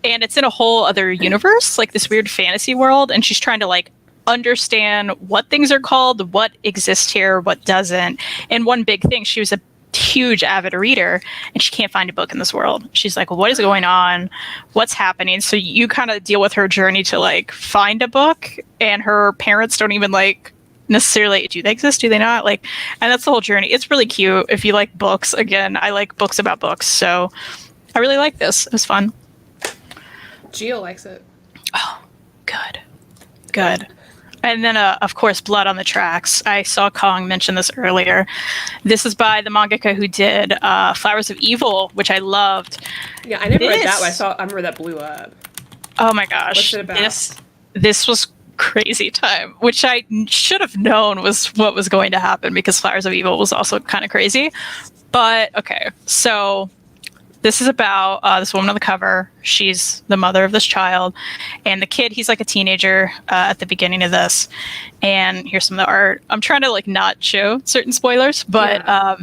Speaker 2: And it's in a whole other universe, like this weird fantasy world. And she's trying to like understand what things are called, what exists here, what doesn't. And one big thing, she was a huge avid reader and she can't find a book in this world. She's like, well, what is going on? What's happening? So you kind of deal with her journey to like find a book, and her parents don't even like necessarily, do they exist? Do they not? Like, and that's the whole journey. It's really cute. If you like books, again, I like books about books. So I really like this. It was fun.
Speaker 1: Gio likes it.
Speaker 2: Oh, good. Good. And then, of course, Blood on the Tracks. I saw Kong mention this earlier. This is by the mangaka who did Flowers of Evil, which I loved.
Speaker 1: Yeah, I never read that, but I remember that blew up.
Speaker 2: Oh my gosh.
Speaker 1: What's it about?
Speaker 2: This was crazy time, which I should have known was what was going to happen, because Flowers of Evil was also kind of crazy. But, okay, so this is about this woman on the cover. She's the mother of this child. And the kid, he's like a teenager at the beginning of this. And here's some of the art. I'm trying to like not show certain spoilers, but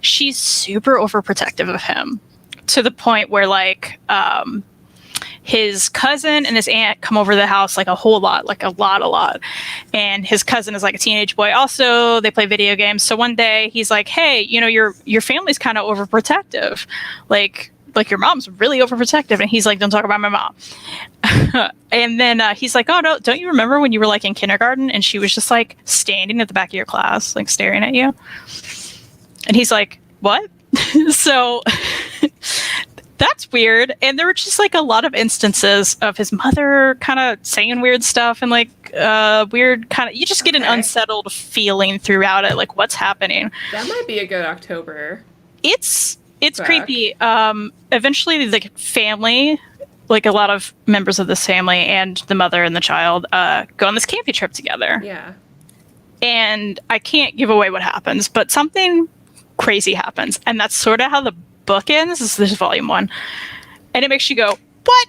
Speaker 2: she's super overprotective of him, to the point where like his cousin and his aunt come over to the house like a whole lot, like a lot. And his cousin is like a teenage boy. Also, they play video games. So one day he's like, hey, your family's kind of overprotective. Like your mom's really overprotective. And he's like, don't talk about my mom. And then he's like, oh, no, don't you remember when you were like in kindergarten and she was just like standing at the back of your class, like staring at you? And he's like, what? So that's weird. And there were just like a lot of instances of his mother kind of saying weird stuff and like weird kind of, you just get an unsettled feeling throughout it. Like, what's happening?
Speaker 1: That might be a good October.
Speaker 2: It's creepy. Eventually the family, like a lot of members of this family and the mother and the child go on this camping trip together.
Speaker 1: Yeah. And
Speaker 2: I can't give away what happens, but something crazy happens. And that's sort of how the book ends. This is volume 1. And it makes you go, what?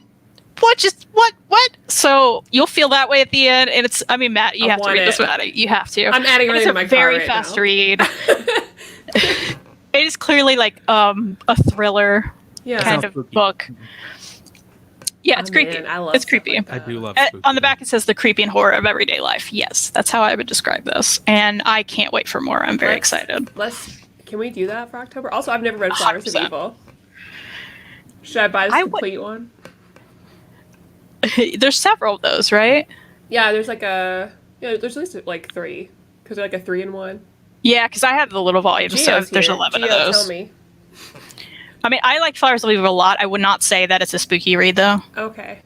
Speaker 2: What? So you'll feel that way at the end. And it's, I mean, Matt, you have to read this, Maddie. You have to.
Speaker 1: I'm adding it to my car
Speaker 2: very
Speaker 1: right
Speaker 2: fast
Speaker 1: now.
Speaker 2: read. It is clearly like a thriller kind of book. Yeah, it's creepy.
Speaker 1: Man, I love
Speaker 2: it's creepy.
Speaker 1: like
Speaker 3: I do love
Speaker 2: On the back it says the creepy and horror of everyday life. Yes, that's how I would describe this. And I can't wait for more. I'm very excited.
Speaker 1: Can we do that for October? Also, I've never read Flowers of
Speaker 2: 100%.
Speaker 1: Evil. Should I buy this complete one?
Speaker 2: There's several of those, right?
Speaker 1: Yeah, there's like there's at least like 3. Because they're like a 3-in-1.
Speaker 2: Yeah, because I have the little volume, so there's 11 of those.
Speaker 1: Tell me.
Speaker 2: I mean, I like Flowers of Evil a lot. I would not say that it's a spooky read, though.
Speaker 1: Okay.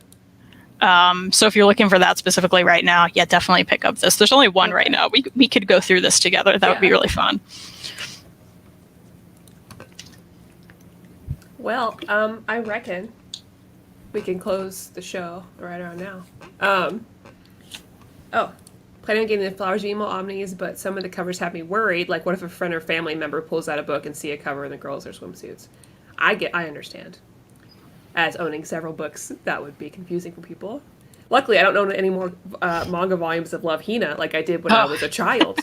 Speaker 2: So if you're looking for that specifically right now, yeah, definitely pick up this. There's only one right now. We could go through this together. That would be really fun.
Speaker 1: Well, I reckon we can close the show right around now. planning on getting the Flowers Emo Omnis, but some of the covers have me worried. Like, what if a friend or family member pulls out a book and see a cover and the girls are swimsuits? I understand. As owning several books, that would be confusing for people. Luckily, I don't own any more manga volumes of Love Hina like I did when I was a child.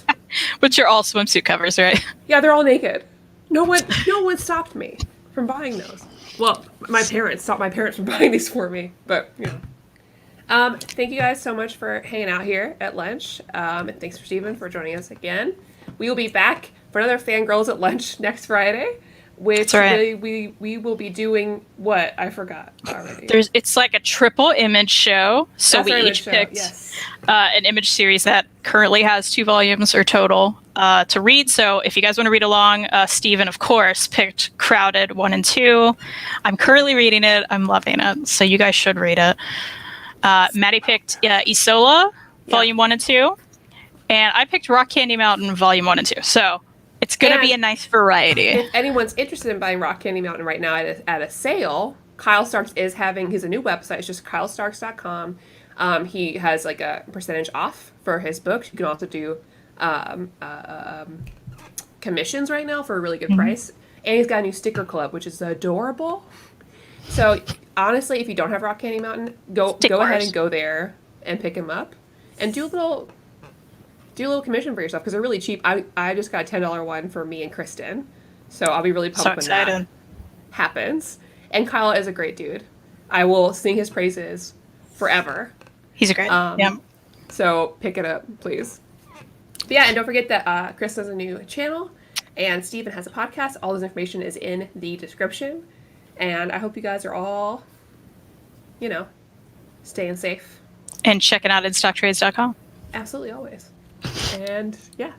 Speaker 2: Which are all swimsuit covers, right?
Speaker 1: Yeah, they're all naked. No one stopped me from buying those. Well, my parents stopped my parents from buying these for me, but you know. Thank you guys so much for hanging out here at lunch. And thanks for Stephen for joining us again. We will be back for another Fangirls at Lunch next Friday. Which
Speaker 2: right.
Speaker 1: we will be doing what? I forgot already.
Speaker 2: It's like a triple image show. So
Speaker 1: That's
Speaker 2: we
Speaker 1: our
Speaker 2: each
Speaker 1: image show,
Speaker 2: picked
Speaker 1: yes.
Speaker 2: an image series that currently has 2 volumes or total to read. So if you guys want to read along, Steven, of course, picked Crowded 1 and 2. I'm currently reading it. I'm loving it. So you guys should read it. Maddie picked Isola, Volume 1 and 2. And I picked Rock Candy Mountain, Volume 1 and 2. So it's going to be a nice variety.
Speaker 1: If anyone's interested in buying Rock Candy Mountain right now at a sale, Kyle Starks is having his new website. It's just kylestarks.com. He has like a percentage off for his books. You can also do commissions right now for a really good price. And he's got a new sticker club, which is adorable. So honestly, if you don't have Rock Candy Mountain, go ahead and go there and pick him up and do a little commission for yourself because they're really cheap. I just got a $10 one for me and Kristan, so I'll be really pumped when that happens. And Kyle is a great dude. I will sing his praises forever.
Speaker 2: He's a great. Yeah.
Speaker 1: So pick it up, please. But yeah, and don't forget that Chris has a new channel, and Steven has a podcast. All this information is in the description, and I hope you guys are all, staying safe
Speaker 2: and checking out InStockTrades.com.
Speaker 1: Absolutely, always. And yeah,